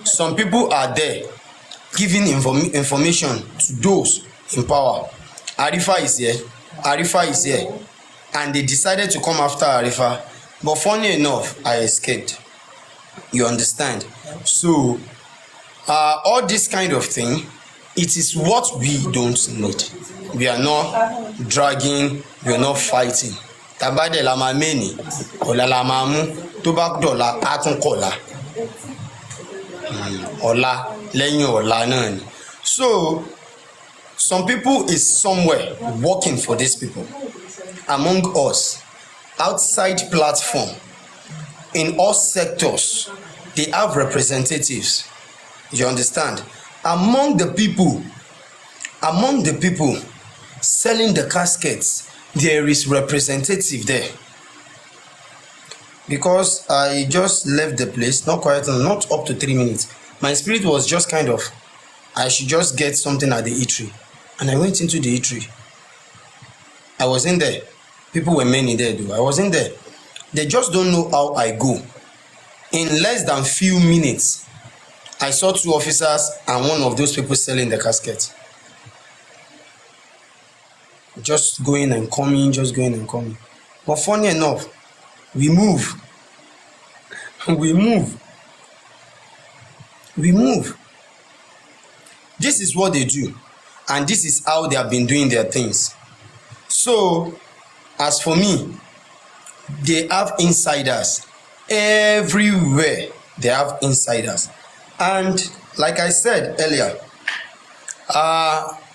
[SPEAKER 11] Some people are there giving information to those in power. Arifa is here. Arifa is here. And they decided to come after Arifa. But funny enough, I escaped. You understand? So, all this kind of thing, it is what we don't need. We are not dragging, we are not fighting. Tabade la ma meni, ola la ma mu, tobak dola atun kola. Ola, lenyo ola nani. So, some people is somewhere working for these people. Among us, outside platform, in all sectors, they have representatives. You understand? Among the people selling the caskets, there is representative there. Because I just left the place, not up to 3 minutes. My spirit was just kind of, I should just get something at the eatery. And I went into the eatery. I was in there. People were many there though. I was in there. They just don't know how I go. In less than few minutes, I saw 2 officers and one of those people selling the casket. Just going and coming, just going and coming. But funny enough, we move. We move. We move. This is what they do. And this is how they have been doing their things. So, as for me, they have insiders. Everywhere they have insiders. And like I said earlier,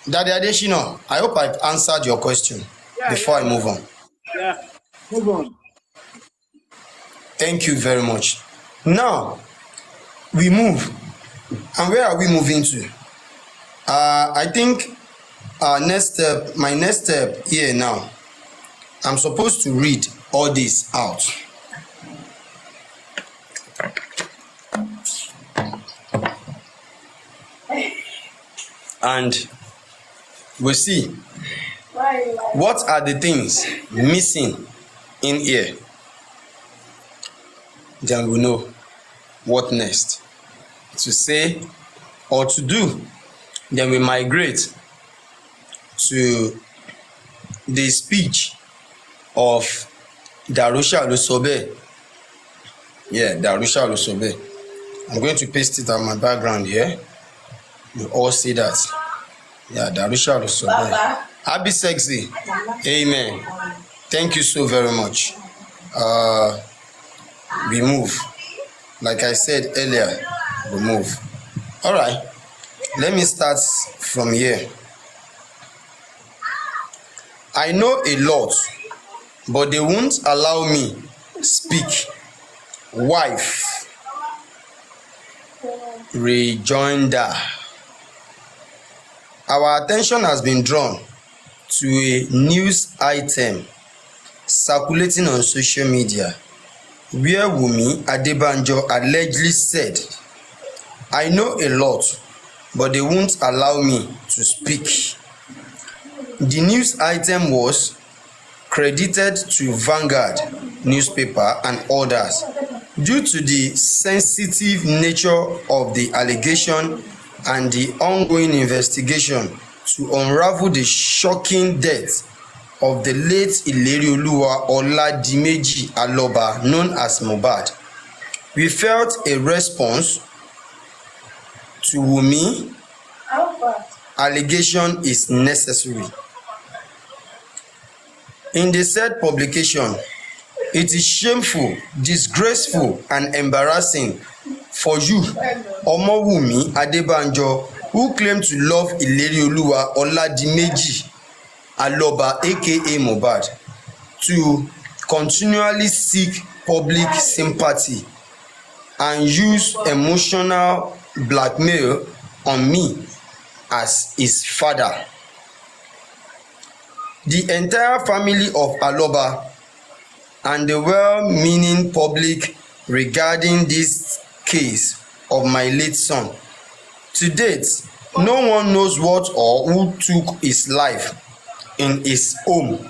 [SPEAKER 11] Daddy Adeshino, I hope I've answered your question before I move on.
[SPEAKER 12] Yeah, move on.
[SPEAKER 11] Thank you very much. Now, we move. And where are we moving to? I think my next step here now, I'm supposed to read all this out. And we'll see what are the things missing in here. Then we'll know what next to say or to do. Then we migrate to the speech of Darusha Olusobe. Yeah, Darusha Olusobe. I'm going to paste it on my background here. You all see that. Yeah, Darusha Olusobe. Happy sexy. Amen. Thank you so very much. We move. Like I said earlier, we move. All right. Let me start from here. I know a lot, but they won't allow me speak. Wife. Rejoinder. Our attention has been drawn to a news item circulating on social media where Wunmi Adebanjo allegedly said, I know a lot, but they won't allow me to speak. The news item was credited to Vanguard newspaper and others due to the sensitive nature of the allegation and the ongoing investigation to unravel the shocking death of the late Ilerioluwa Oladimeji Aloba, known as Mohbad. We felt a response To Wunmi, allegation is necessary. In the said publication, it is shameful, disgraceful, and embarrassing for you, Omowunmi Adebanjo, who claim to love Ilerioluwa Oladimeji Aloba aka Mohbad, to continually seek public sympathy and use emotional blackmail on me as his father. The entire family of Aloba and the well-meaning public regarding this case of my late son. To date, no one knows what or who took his life in his home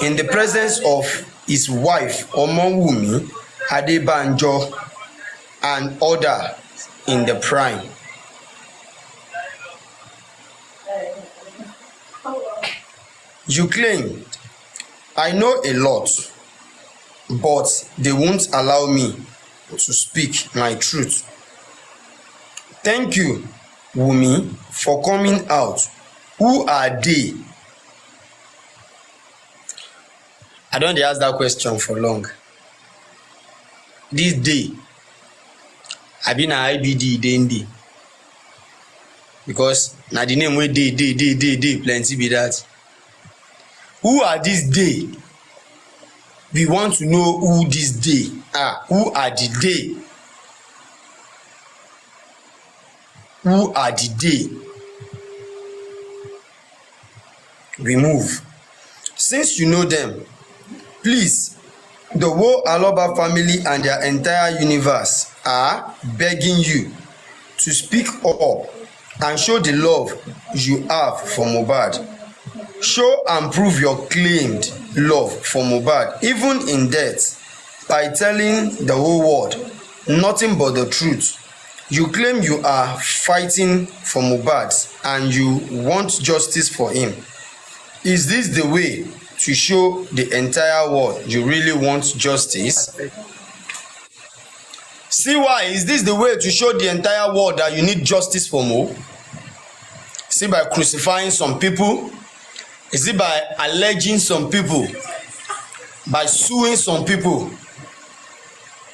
[SPEAKER 11] in the presence of his wife Omowunmi Adebanjo and other in the prime. You claim I know a lot, but they won't allow me to speak my truth. Thank you, Wunmi, for coming out. Who are they? I don dey ask that question for long. This day, abi na IBD dey because na the name wey dey plenty be that. Who are this day? We want to know who this day are. Who are the day? Who are the day? We move. Since you know them, please, the whole Aloba family and their entire universe are begging you to speak up and show the love you have for Mohbad. Show and prove your claimed love for Mohbad, even in death, by telling the whole world nothing but the truth. You claim you are fighting for Mohbad and you want justice for him. Is this the way to show the entire world you really want justice? See why? Is this the way to show the entire world that you need justice for Mo? See, by crucifying some people? Is it by alleging some people? By suing some people?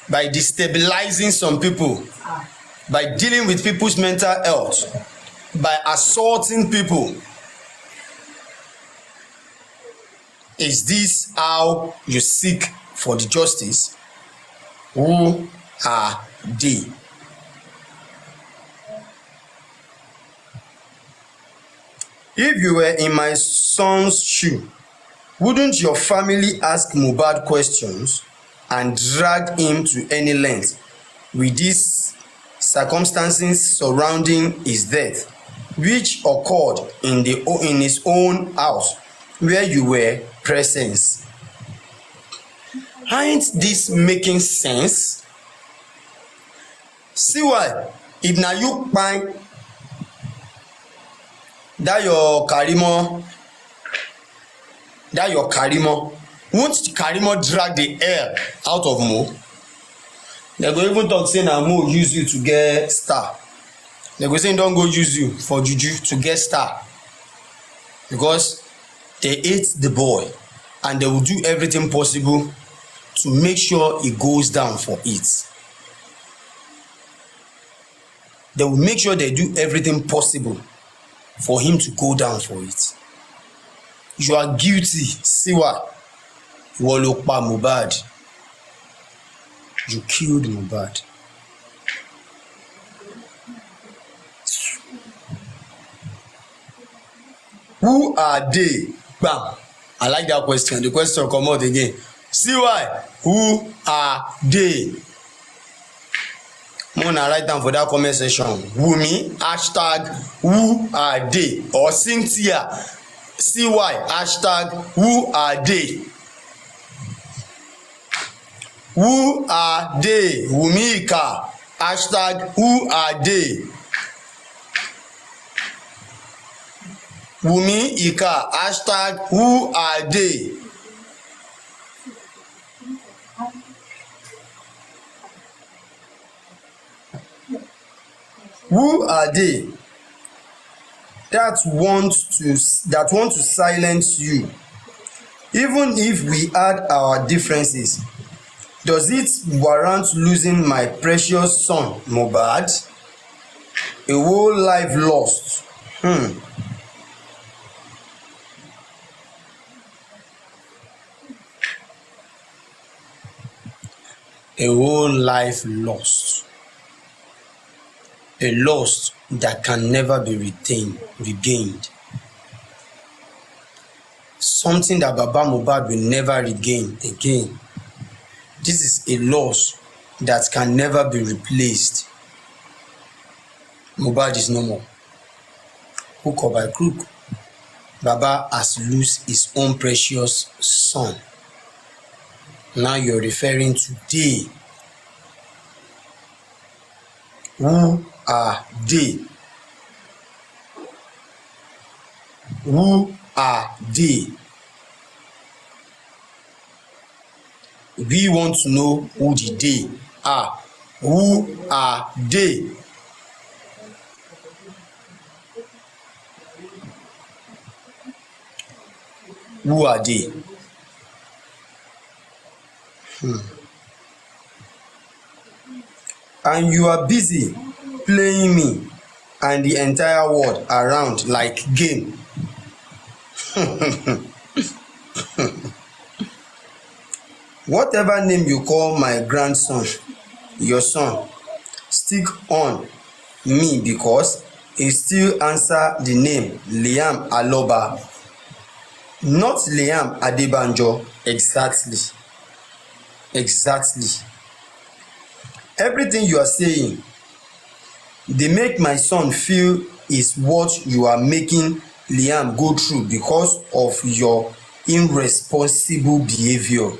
[SPEAKER 11] By destabilizing some people? By dealing with people's mental health? By assaulting people? Is this how you seek for the justice? Who are they? If you were in my son's shoe, wouldn't your family ask Mohbad questions and drag him to any length with these circumstances surrounding his death, which occurred in his own house where you were present? Ain't this making sense? See why? If na you kpai that your Karimo, won't Karimo drag the air out of Mo? They go even talk say na Mo use you to get star. They go say don't go use you for juju to get star, because they hate the boy and they will do everything possible to make sure he goes down for it. They will make sure they do everything possible for him to go down for it. You are guilty. See what? Ìwọ ló pa Mohbad. You killed Mohbad. Who are they? Bam. I like that question. The question come out again. See why? Who are they? Mona write down for that comment section. Wunmi hashtag who are they, or Cynthia CY hashtag who are they? Who are they? Wunmi Ika hashtag who are they? Wunmi Ika hashtag who are they? Who are they that want to silence you? Even if we had our differences, does it warrant losing my precious son, Mohbad? A whole life lost. A whole life lost. A loss that can never be regained. Something that Baba Mohbad will never regain again. This is a loss that can never be replaced. Mohbad is no more. Hook or by crook, Baba has lost his own precious son. Now you're referring to they. Who are they? Who are they? We want to know who the they are. Who are they? Who are they? And you are busy playing me and the entire world around like game. Whatever name you call my grandson, your son, stick on me because he still answer the name Liam Aloba, not Liam Adebanjo. Exactly. Everything you are saying, they make my son feel is what you are making Liam go through because of your irresponsible behavior.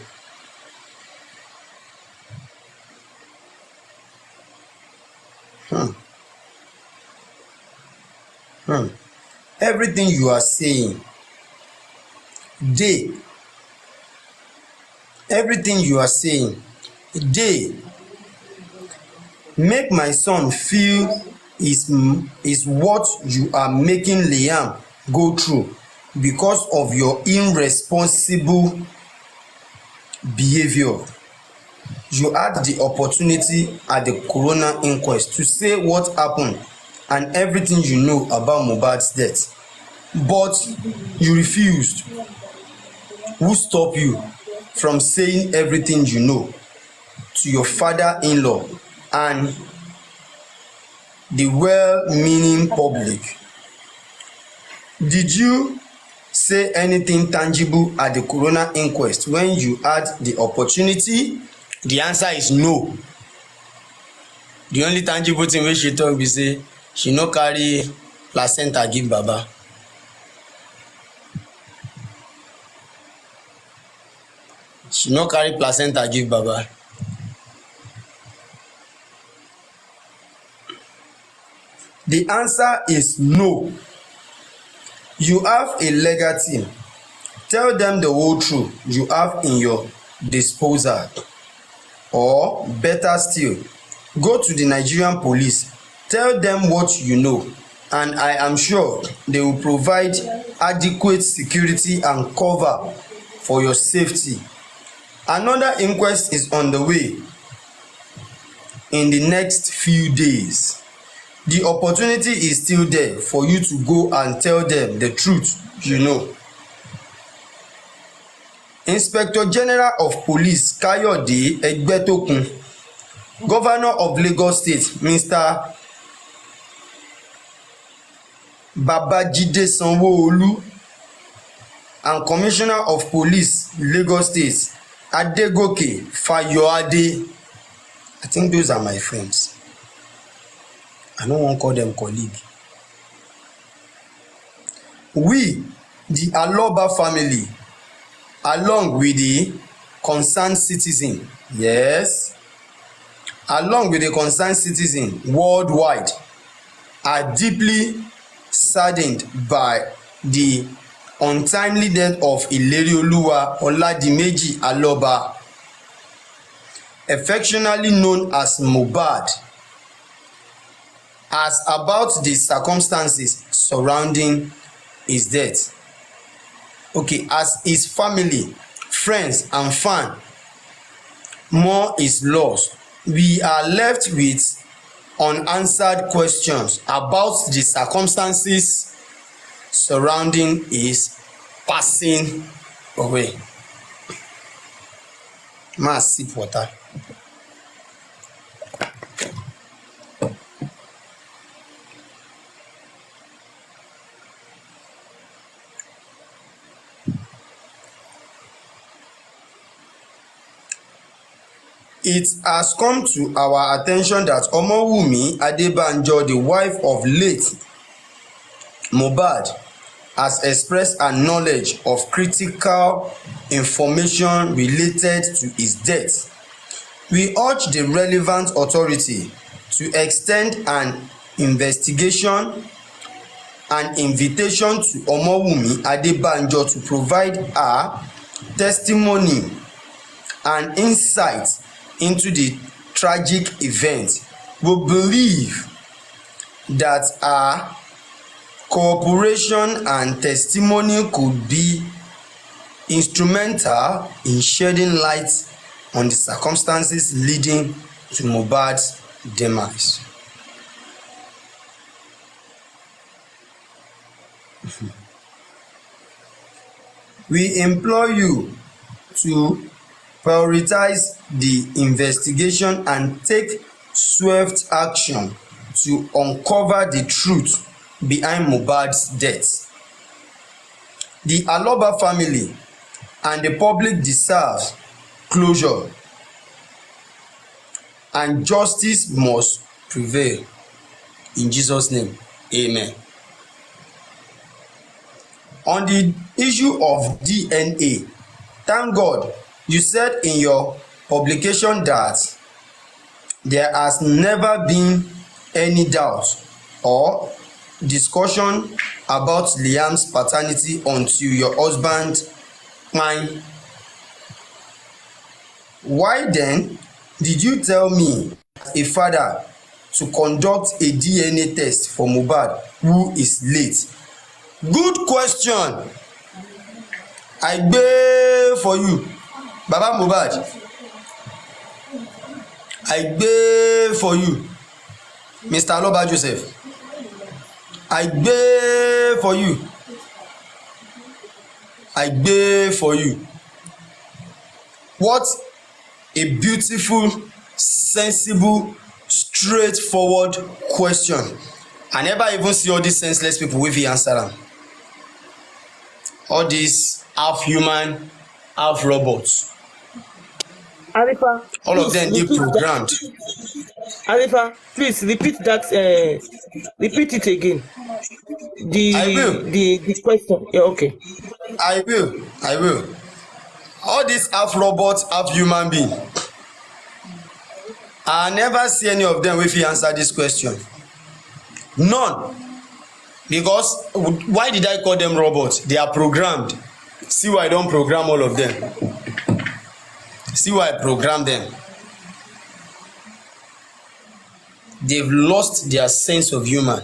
[SPEAKER 11] Everything you are saying, everything you are saying, they make my son feel is what you are making Liam go through because of your irresponsible behavior. You had the opportunity at the coroner inquest to say what happened and everything you know about Mohbad's death, but you refused. Who stopped you from saying everything you know to your father-in-law and the well-meaning public? Did you say anything tangible at the coroner inquest when you had the opportunity? The answer is no. The only tangible thing wey she talk be say she no carry placenta give Baba. She no carry placenta give Baba. The answer is no. You have a legal team. Tell them the whole truth you have in your disposal. Or better still, go to the Nigerian police. Tell them what you know, and I am sure they will provide adequate security and cover for your safety. Another inquest is on the way in the next few days. The opportunity is still there for you to go and tell them the truth you know. Inspector General of Police Kayode Egbetokun, Governor of Lagos State Mr. Babajide Sanwo-Olu, and Commissioner of Police Lagos State Adegoke Fayoade. I think those are my friends. I no wan call them colleague. We, the Aloba family, along with the concerned citizen, along with the concerned citizen worldwide, are deeply saddened by the untimely death of Ilerioluwa Oladimeji Aloba, affectionately known as Mohbad. as about the circumstances surrounding his death. Okay, as his family, friends and fan mourn his loss, we are left with unanswered questions about the circumstances surrounding his passing away. Must sip water. It has come to our attention that Omowumi Adebanjo, the wife of late Mohbad, has expressed her knowledge of critical information related to his death. We urge the relevant authority to extend an investigation and invitation to Omowumi Adebanjo to provide her testimony and insight into the tragic event. We believe that her cooperation and testimony could be instrumental in shedding light on the circumstances leading to Mohbad's demise. We implore you to prioritize the investigation and take swift action to uncover the truth behind Mohbad's death. The Aloba family and the public deserves closure, and justice must prevail. In Jesus' name, amen. On the issue of DNA, thank God you said in your publication that there has never been any doubt or discussion about Liam's paternity until your husband died. Why then did you tell me, a father, to conduct a DNA test for Mohbad, who is late? Good question. I gbé for you, Baba Mohbad. I gbé for you, Mr. Aloba Joseph. I gbé for you. I gbé for you. What a beautiful, sensible, straightforward question. I never even see all these senseless people wey fit answer am. All these half human, half robots.
[SPEAKER 6] Arifa,
[SPEAKER 11] All of them dey programmed.
[SPEAKER 6] Arifa, please repeat that. Repeat it again.
[SPEAKER 11] I will.
[SPEAKER 6] The question. Yeah, okay.
[SPEAKER 11] I will. All these half robots, half human being, I never see any of them wey fit answer this question. None. Because why did I call them robots? They are programmed. See why I don program all of them. See why I program them. They've lost their sense of human.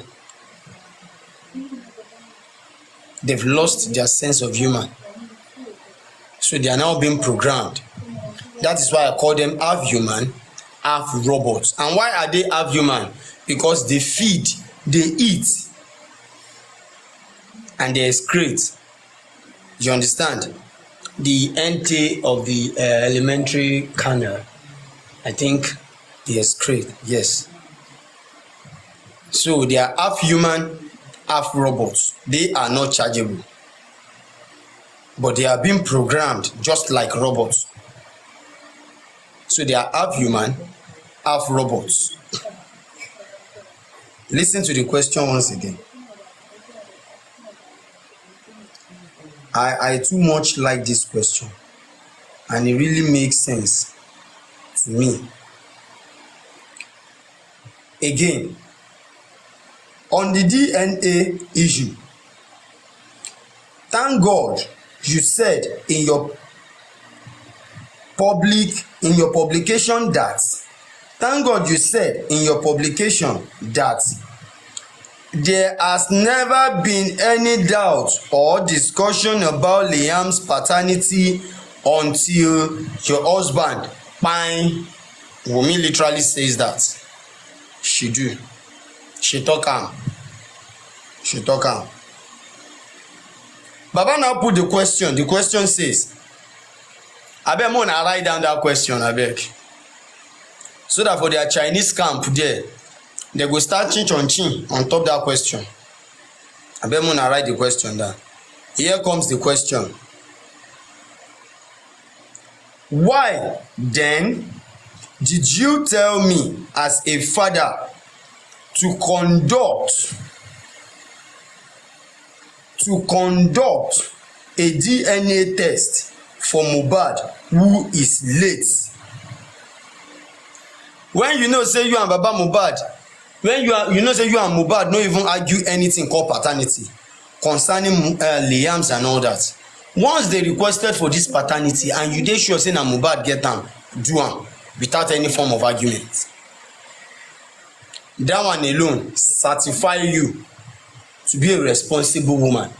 [SPEAKER 11] They've lost their sense of human. So they are now being programmed. That is why I call them half human, half robots. And why are they half human? Because they feed, they eat, and they excrete. You understand? The NT of the elementary kernel, I think they excrete, yes. So they are half human, half robots. They are not chargeable, but they are being programmed just like robots. So they are half human, half robots. Listen to the question once again. I too much like this question, and it really makes sense to me. Again, on the DNA issue, thank God you said in your publication that There has never been any doubt or discussion about Liam's paternity until your husband, Pine, Wunmi literally says that. She do. She talk am. She talk am. Baba now put the question. The question says, abeg mo na write down that question abeg. So that for their Chinese camp there, they go start chin on chin on top that question. Abeg mo na write the question down. Here comes the question. Why then did you tell me as a father to conduct a DNA test for Mohbad who is late? When you know say you and Baba Mohbad, you know say you and Mohbad no even argue anything called paternity concerning Liams and all that. Once they requested for this paternity and you dey sure say na Mohbad get am, do am without any form of argument. That one alone certify you to be a responsible woman.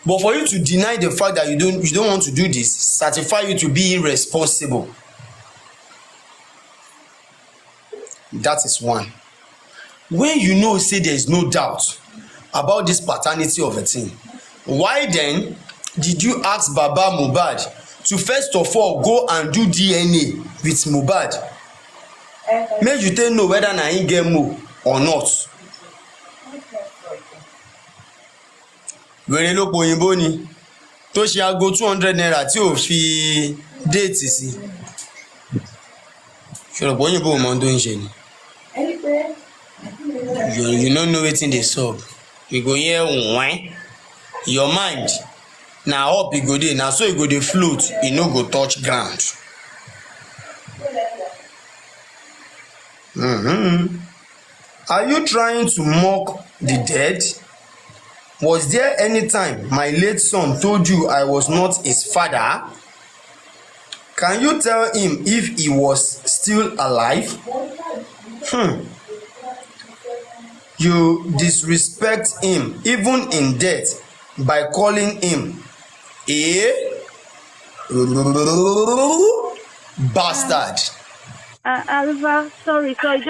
[SPEAKER 11] But for you to deny the fact that you don't want to do this, certify you to be irresponsible. That is one. When you know say there is no doubt about this paternity of a thing, why then did you ask Baba Mohbad to first of all go and do DNA with Mohbad? Make you take know whether na him get Mo or not. Wèrè ló po òyìnbó ni tó ṣe aago 200 naira tí ò fi déètì sí. Ṣòro pé òyìnbó ò mọ ohun tó ń ṣe ni. You no know wetin dey sup. You go hear wine. Your mind na up e go dey, na so e go dey float, e no go touch ground. Are you trying to mock the dead? Was there any time my late son told you I was not his father? Can you tell him if he was still alive? You disrespect him even in death by calling him a bastard.
[SPEAKER 13] Alva, sorry, just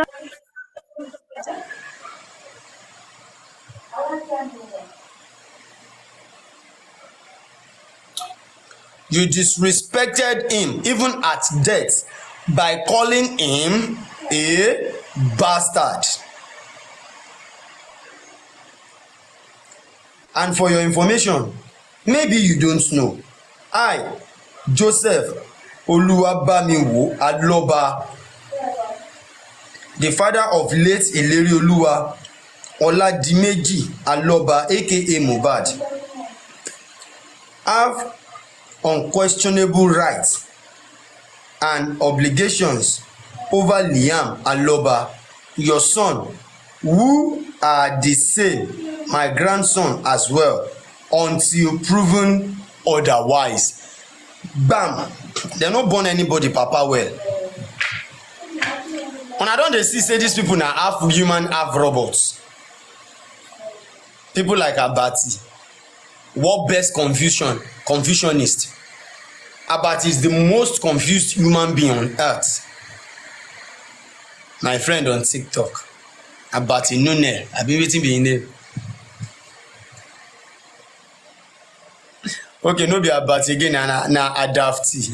[SPEAKER 11] You disrespected him even at death by calling him a bastard. And for your information, maybe you don't know, I, Joseph Oluwabamiwo Aloba, the father of late Ilerioluwa Oladimeji Aloba aka Mohbad, have unquestionable rights and obligations over Liam Aloba, your son, who are the same my grandson as well, until proven otherwise. Bam! They no born anybody papa well. Una don dey see say these people na half human half robots. People like Abati, world best confusionist. Abati is the most confused human being on earth. My friend on TikTok, Abati Nunel, I been waiting be in name. Okay, no be Abati again, na Adafti.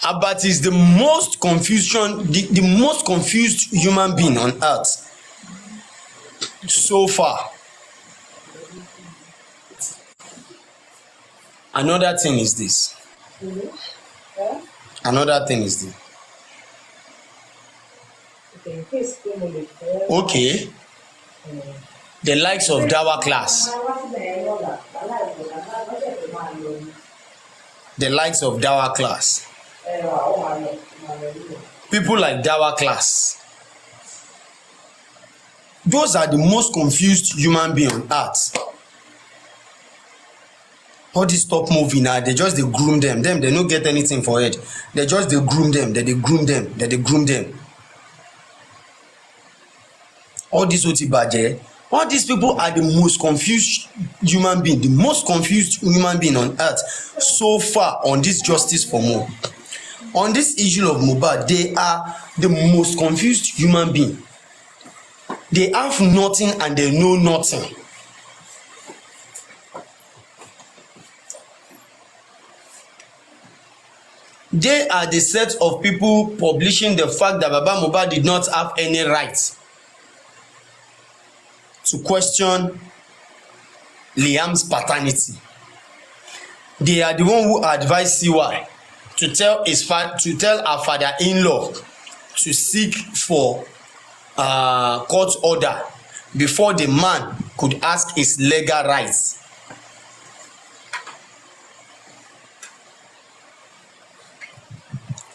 [SPEAKER 11] Abati is the most the most confused human being on earth so far. Another thing is this. Okay. The likes of Dawa class. People like Dawa class. Those are the most confused human beings on earth. All this top movie now, they just they groom them. They don't get anything for it. They just they groom them. They groom them. all this ó ti bàjẹ́. All these people are the most confused human being, the most confused human being on earth so far on this justice for Mo. On this issue of Mohbad, they are the most confused human being. They have nothing and they know nothing. They are the set of people publishing the fact that Baba Mohbad did not have any right to question Liam's paternity. They are the one who advised CY to tell her father-in-law to seek for court order before the man could ask his legal rights.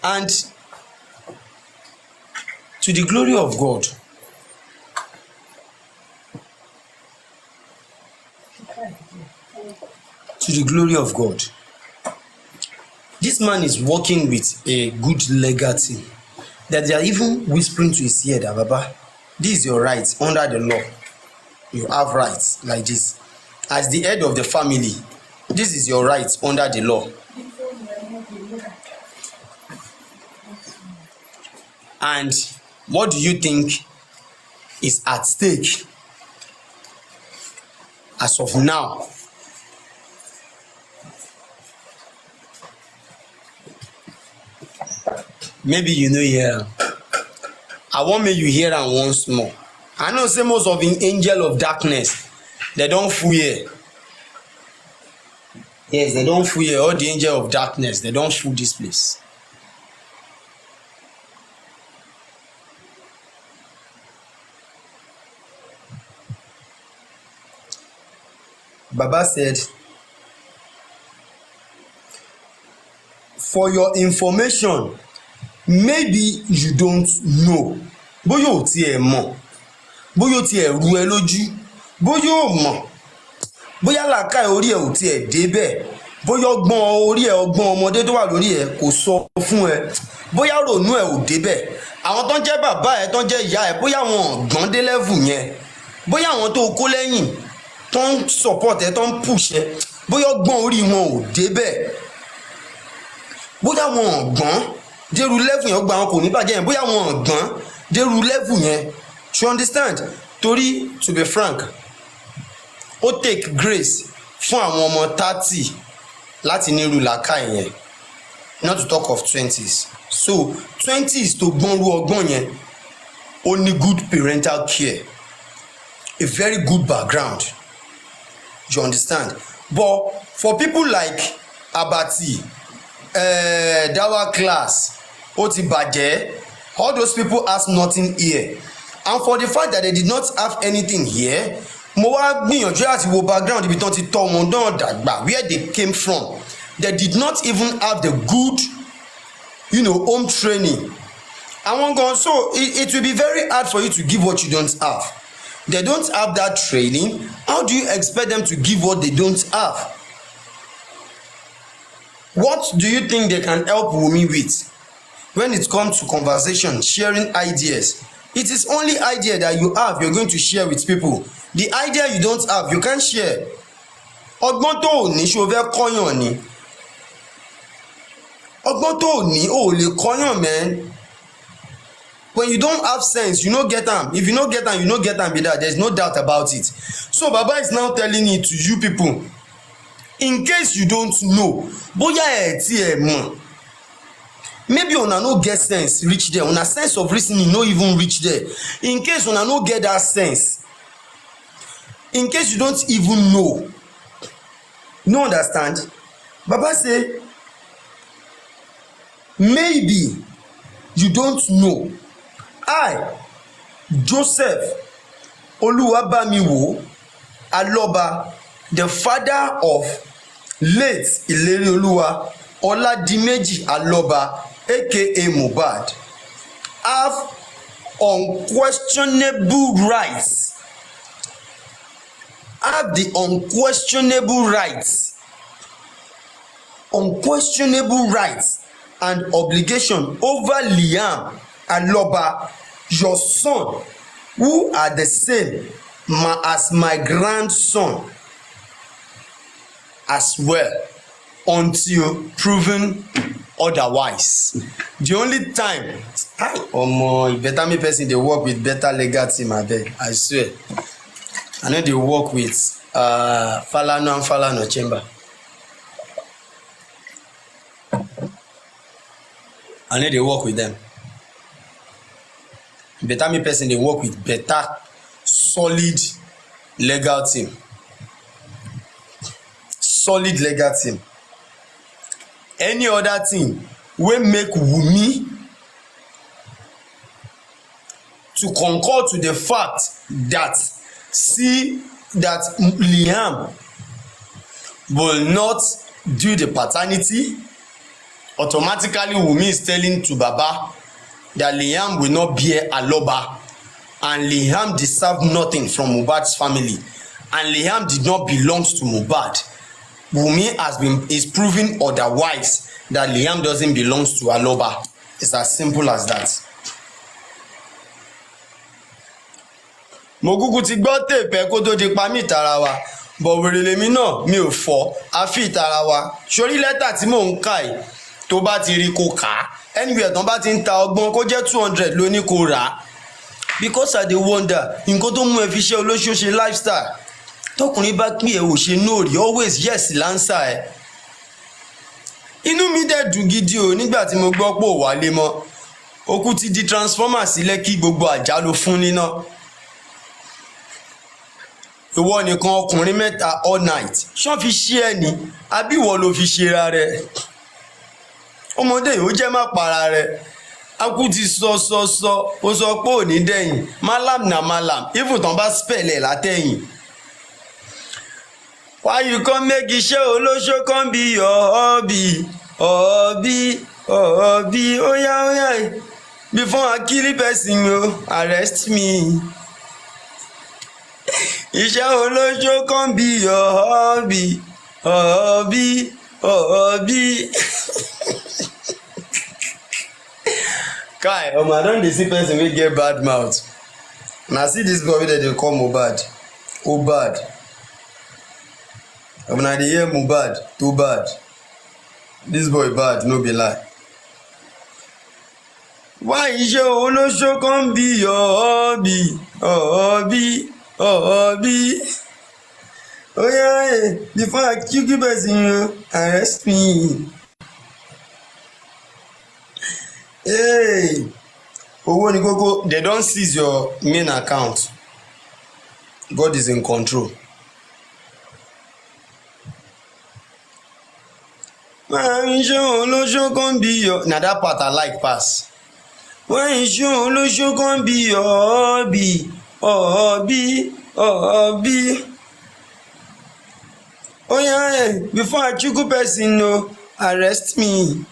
[SPEAKER 11] And to the glory of God, to the glory of God, this man is working with a good legal team that they are even whispering to his ear that Baba, this is your right under the law. You have rights like this. As the head of the family, this is your right under the law. And what do you think is at stake as of now? Maybe you know here. I want me you hear am once more. I know say most of the angel of darkness, they don't fool here. Yes, they don't fool here. All the angel of darkness, they don't fool this place. Baba said, for your information, maybe you don't know. Bóyá ò tiẹ̀ mọ̀, bóyá ó tiẹ̀ rú ẹ lójú, bóyá ò mọ̀, bóyá làákàyè orí ẹ ò tiẹ̀ débẹ̀, bóyá ọgbọ́n orí ẹ, ọgbọ́n ọmọdé tó wà lórí ẹ kò sọ fún ẹ, bóyá rònú ẹ ò débẹ̀. Àwọn tó ń jẹ́ bàbá ẹ, tó ń jẹ́ ìyá ẹ, bóyá wọn gbọ́n dé level yẹn, bóyá àwọn tó kó lẹ́yìn tó ń support ẹ, tó ń push ẹ, bóyá ọgbọ́n orí wọn ò débẹ̀, bóyá wọn gbọ́n dérú level yẹn, ó gba wọn kò ní bàjẹ́ yẹn, bóyá wọn gbọ́n dérú level yẹn. You understand? Torí, to be frank, ó take grace fún àwọn ọmọ 30 láti nírú làákàyè yẹn, not to talk of 20s. So 20s tó gbọ́nrú ọgbọ́n yẹn, ó ní good parental care, a very good background. You understand? But for people like Abati, Dawa class, ó ti bàjẹ́, all those people has nothing here. And for the fact that they did not have anything here, mo wá gbìyànjú àti wo background ibi tán ti tọ́ wọn náà dàgbà, where they came from. They did not even have the good, home training. Àwọn gan, so it will be very hard for you to give what you don't have. They don't have that training. How do you expect them to give what they don't have? What do you think they can help Wunmi with when it comes to conversation, sharing ideas? It is only idea that you have you're going to share with people. The idea you don't have, you can't share. Ọgbọ́n tó ò ní ṣó fẹ́ kọ́yàn ni. Ọgbọ́n tó ò ní ò lè kọ́yàn, man. When you don't have sense, you no get am. If you no get am, you no get am be that. There's no doubt about it. So Baba is now telling it to you people. In case you don't know, bóyá ẹ tí ẹ mọ̀, maybe una no get sense reach there, una sense of reasoning no even reach there. In case una no get that sense, in case you don't even know, no understand, Baba say maybe you don't know. I, Joseph Oluwabamiwo Aloba, the father of late Ilerioluwa Oladimeji Aloba, aka Mohbad, have unquestionable rights. Have the unquestionable rights and obligation over Liam Aloba, your son, who are the same as my grandson as well until proven otherwise. The only time omo, better me person dey work with better legal team abeg, I swear. I no dey work with Falana and Falana chamber. I no dey work with them. Better me person dey work with better solid legal team. Solid legal team. Any other thing wey make Wunmi to concur to the fact that Liam will not do the paternity, automatically Wunmi is telling to Baba that Liam will not bear Aloba and Liam deserve nothing from Mohbad's family and Liam did not belong to Mohbad. Wunmi is proving otherwise, that Liam doesn't belong to Aloba. It's as simple as that. Mo kúkú ti gbọ́ tèpẹ́ kó tó di pa mí ìtara wa, bọ̀ wèrè lèmi náà mi ò fọ́ àfi ìtara wa. Sórí lẹ́tà tí mò ń kà yìí tó bá ti rí kó kà á, anywhere tán bá ti ń ta ọgbọ́n kó jẹ́ 200 ló ní kó rà á. Because I dey wonder nǹkan tó mú ẹ fi ṣe olóṣooṣe lifestyle. Tọkùnrin bá pín ẹ ò ṣe no rí, always yes lánsà ẹ. Inú mi dẹ̀ dùn gidi o nígbà tí mo gbọ́ pé ò wálé mọ́. Okú ti di transformer sílẹ̀ kí gbogbo àjà ló fún níná. Ìwọ nìkan ọkùnrin mẹ́ta all night. Ṣọ́n fi ṣe ẹ ní àbí ìwọ ló fi ṣe ra rẹ? Ọmọdé yìí ó jẹ́ má para rẹ. Akú ti sọ ó sọ pé ò ní dẹ̀yìn. Malam na malam, even tán bá spell ẹ̀ látẹ̀yìn. Why you come make iṣẹ́ olóṣó come be your hobby? Hobby. Oya. Before I kill person o, arrest me. Iṣẹ́ olóṣó come be your hobby. Hobby. Kai, I don dey see person wey get bad mouth. Na see this boy wey dem dey call Mohbad. Obad. Una dey hear Mohbad, too bad. This boy bad, no be lie. Why iṣẹ́ olóṣó come be your hobby? Hobby. Oya, before I kill person, arrest me. Hey, owó ni kókó, they don seize your main account. God is in control. When iṣẹ́ olóṣó come be your, na that part I like pass. When iṣẹ́ olóṣó come be your hobby. Oya, before I chuku person, no, arrest me.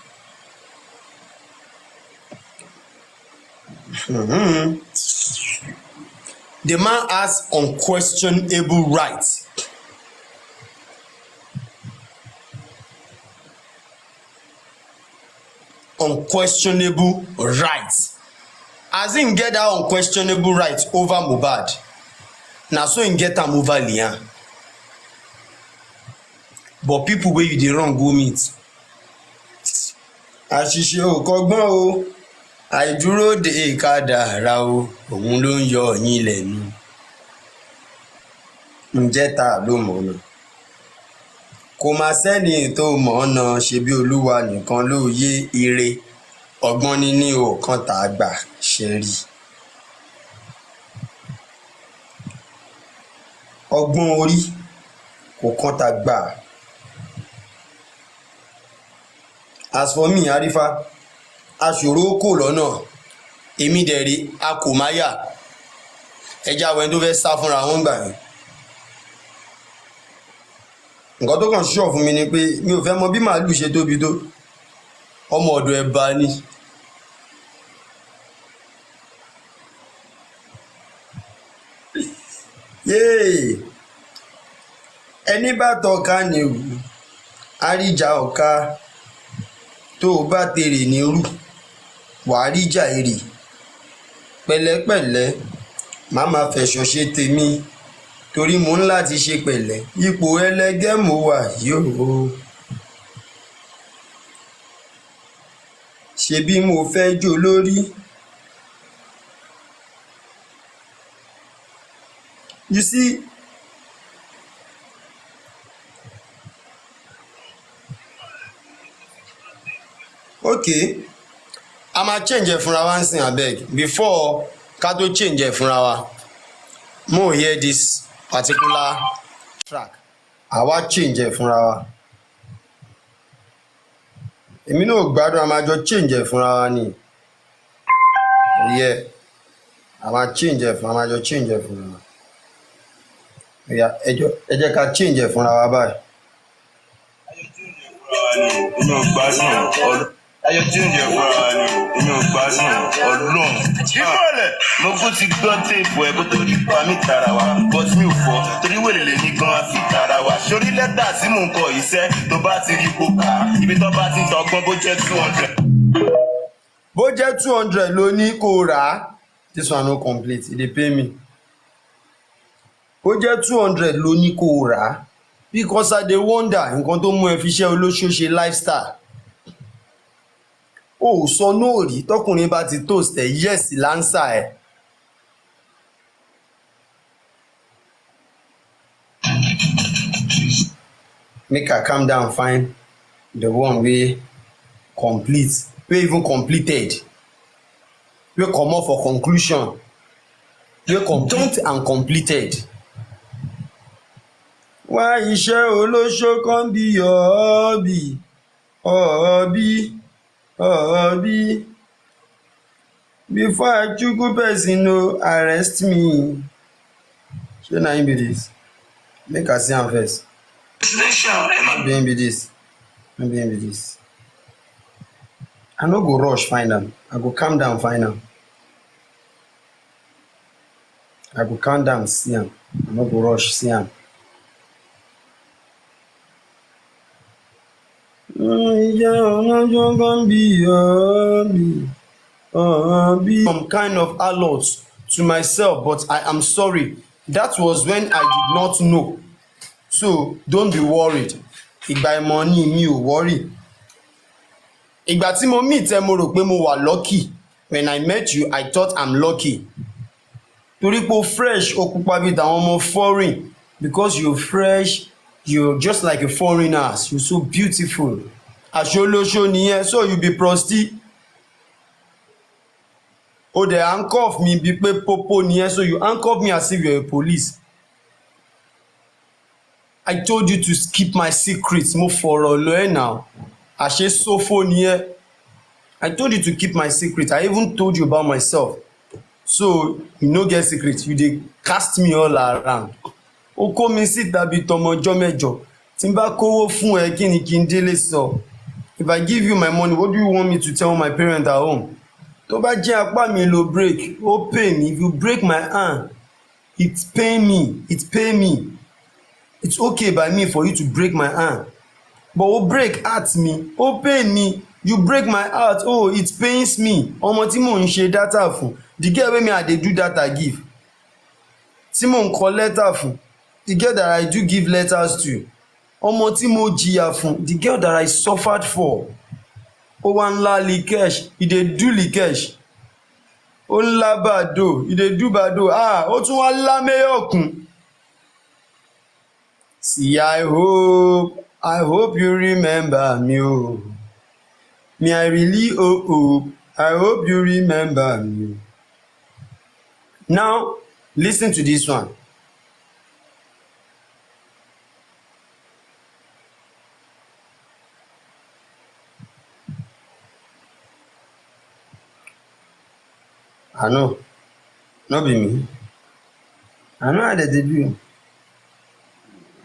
[SPEAKER 11] The man has unquestionable rights. Unquestionable rights. As in get that unquestionable right over Mohbad, na so him get am over Liam. But people wey you dey run go meet. Àṣìṣe ò kọ́gbọ́n o, àìdúró de kádàrá o, òun ló ń yọ yín lẹ́nu. Ǹjẹ́ ta ló mọ̀ ọ́nà? Kò má sẹ́ni tó mọ̀ ọ́nà, ṣebí Olúwa nìkan ló yé ire. Ọgbọ́n níní o kan tá a gbà ṣe rí. Ọgbọ́n orí kò kan tá a gbà. As for me, Arifa, aṣòro kò lọ́nà. Èmi dẹ̀rí a kò má yà. Ẹja wẹ́n tó fẹ́ sá fúnra wọn gbà yẹn. Nǹkan tó kàn ṣọ́ fún mi ni pé mi ò fẹ́ mọ bí màálù ṣe tóbi tó. Ọmọ ọ̀dọ̀ ẹ̀bà ni. Yéè, ẹni bá tọ́ka ní ewu, àríjà ọ̀ka tó o bá tèrè ní rú, wàá ríjà èrè. Pẹ̀lẹ́pẹ̀lẹ́ má máa fẹ̀sọ̀ ṣe tèmi torí mo ń láti ṣe pẹ̀lẹ́ ipò ẹlẹgẹ́ mo wà yóò ṣebí mo fẹ́ jó lórí. You see, okay, a máa change ẹ̀ fúnra wa ń sìn abeg before ká tó change ẹ̀ fúnra wa mo hear this particular track àwa change ẹ̀ fúnra wa èmi náà gbádùn a máa jọ change ẹ̀ fúnra wa ni a máa change ẹ̀ fún a máa jọ change ẹ̀ fúnra wa ẹ jẹ́ ká change ẹ̀ fúnra wa báyìí.
[SPEAKER 14] inú gbádùn ayọ̀ tí ń jẹ fúnra ni inú gbádùn ọlọ́run ìmọ̀lẹ̀ mo kú ti gbọ́ téèpù ẹ̀ kó tó di pa mí tara wa but mi ò fọ́ torí wèrè lè ní gan fi tara wa sórí lẹ́tà tí mò ń kọ iṣẹ́ tó bá ti rí ipò ká ibi tó bá ti ń tọgbọ́n bó jẹ́ 200.
[SPEAKER 11] bó jẹ́ 200 ló ní kó rà á this one no complete e dey pay me bó jẹ́ 200 ló ní kó rà á because I dey wonder nǹkan tó mú ẹ fi ṣe olóṣooṣe lifestyle ó sọ náà rí tọkùnrin bá ti toast ẹ yes lánsà ẹ. make I calm down find the one wey complete wey even completed wey comot for conclusion wey complete and completed. wá iṣẹ́ olóṣó kan bí hobby before I chuku person no arrest me. Shey na him be this? Make I see am first. No be him be this. No be him be this. I no go rush find am. I go calm down find am. I go calm down see am. I no go rush see am. Some kind of alert to myself, but I am sorry. That was when I did not know. So don't be worried. Ìgbà ìmọ̀ ni mi ò worry. Ìgbà tí mo meet ẹ mo rò pé mo wà lucky. When I met you, I thought I'm lucky. Torí pé o fresh, o pupa bí tàwọn ọmọ foreign. Because you're fresh, you're just like a foreigner. You're so beautiful. Aṣolóṣó nìyẹn, so you be prosti. O dey handcuff me bí pé popo nìyẹn, so you handcuff me as if you're a police. I told you to keep my secrets. Mo fọ̀rọ̀ lọ ẹ now. Àṣé sófo nìyẹn. I told you to keep my secret. I even told you about myself. So you no get secret. You dey cast me all around. O kó mi síta bí tọmọ ọjọ́ mẹ́jọ. Tí n bá kówó fún ẹ kí ni kí n délé sọ? If I give you my money, what do you want me to tell my parents at home? Tó bá jẹ́ apá mi lo break, ó pay me. If you break my hand, it pay me. It pay me. It's okay by me for you to break my hand. But ó break heart me, ó pain me. You break my heart, oh, it pains me. Ọmọ tí mò ń ṣe data fún, the girl wey me I dey do data give. Tí mò ń kọ letter fún, the girl that I do give letters to. Ọmọ tí mo jìyà fún, the girl that I suffered for. Ó wá ń lá likesh, he dey do likesh. Ó ń lá bàdó, he dey do bàdó. Ó tún wá lá mẹ́yọ̀kùn. See, I hope you remember me, oh. Me, I really hope. I hope you remember me. Now, listen to this one. I know. No be me. I know how they do.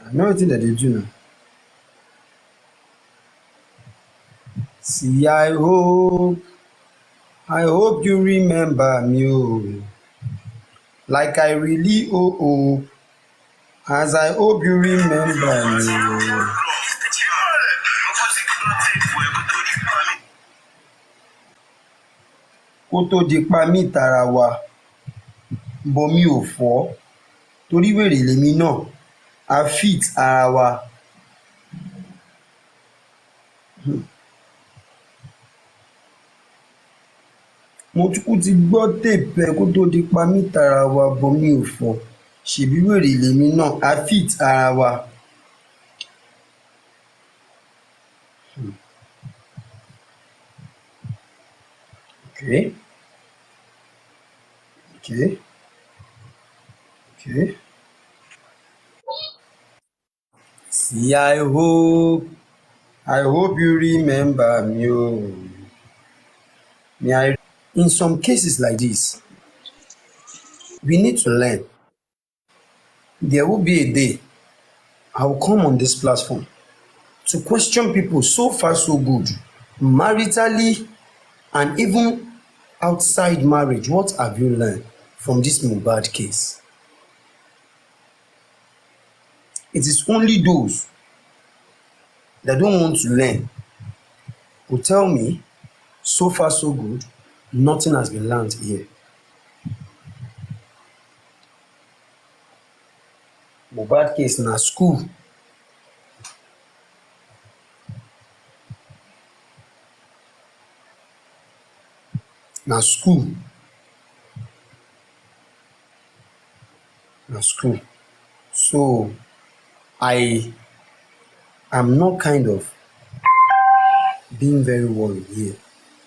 [SPEAKER 11] I know wetin dem dey do now. See, I hope you remember me, oh. Like I really hope, as I hope you remember me. Kó tó di pa mí tara wa. but mi ò fọ́ torí wèrè lèmi náà a fit ara wa. Mo tún ti gbọ́ tape ẹ kó tó di pa mí tara wa but mi ò fọ́ ṣèbí wèrè lèmi náà a fit ara wa. Okay. Okay. Okay. See, I hope you remember me. Oh. In some cases like this, we need to learn. There will be a day I will come on this platform to question people so far so good, maritally and even outside marriage. What have you learned from this Mohbad case? It is only those that don't want to learn who tell me so far so good, nothing has been learned here. Mohbad case na school. Na school. Na school. So I am not kind of being very worried here.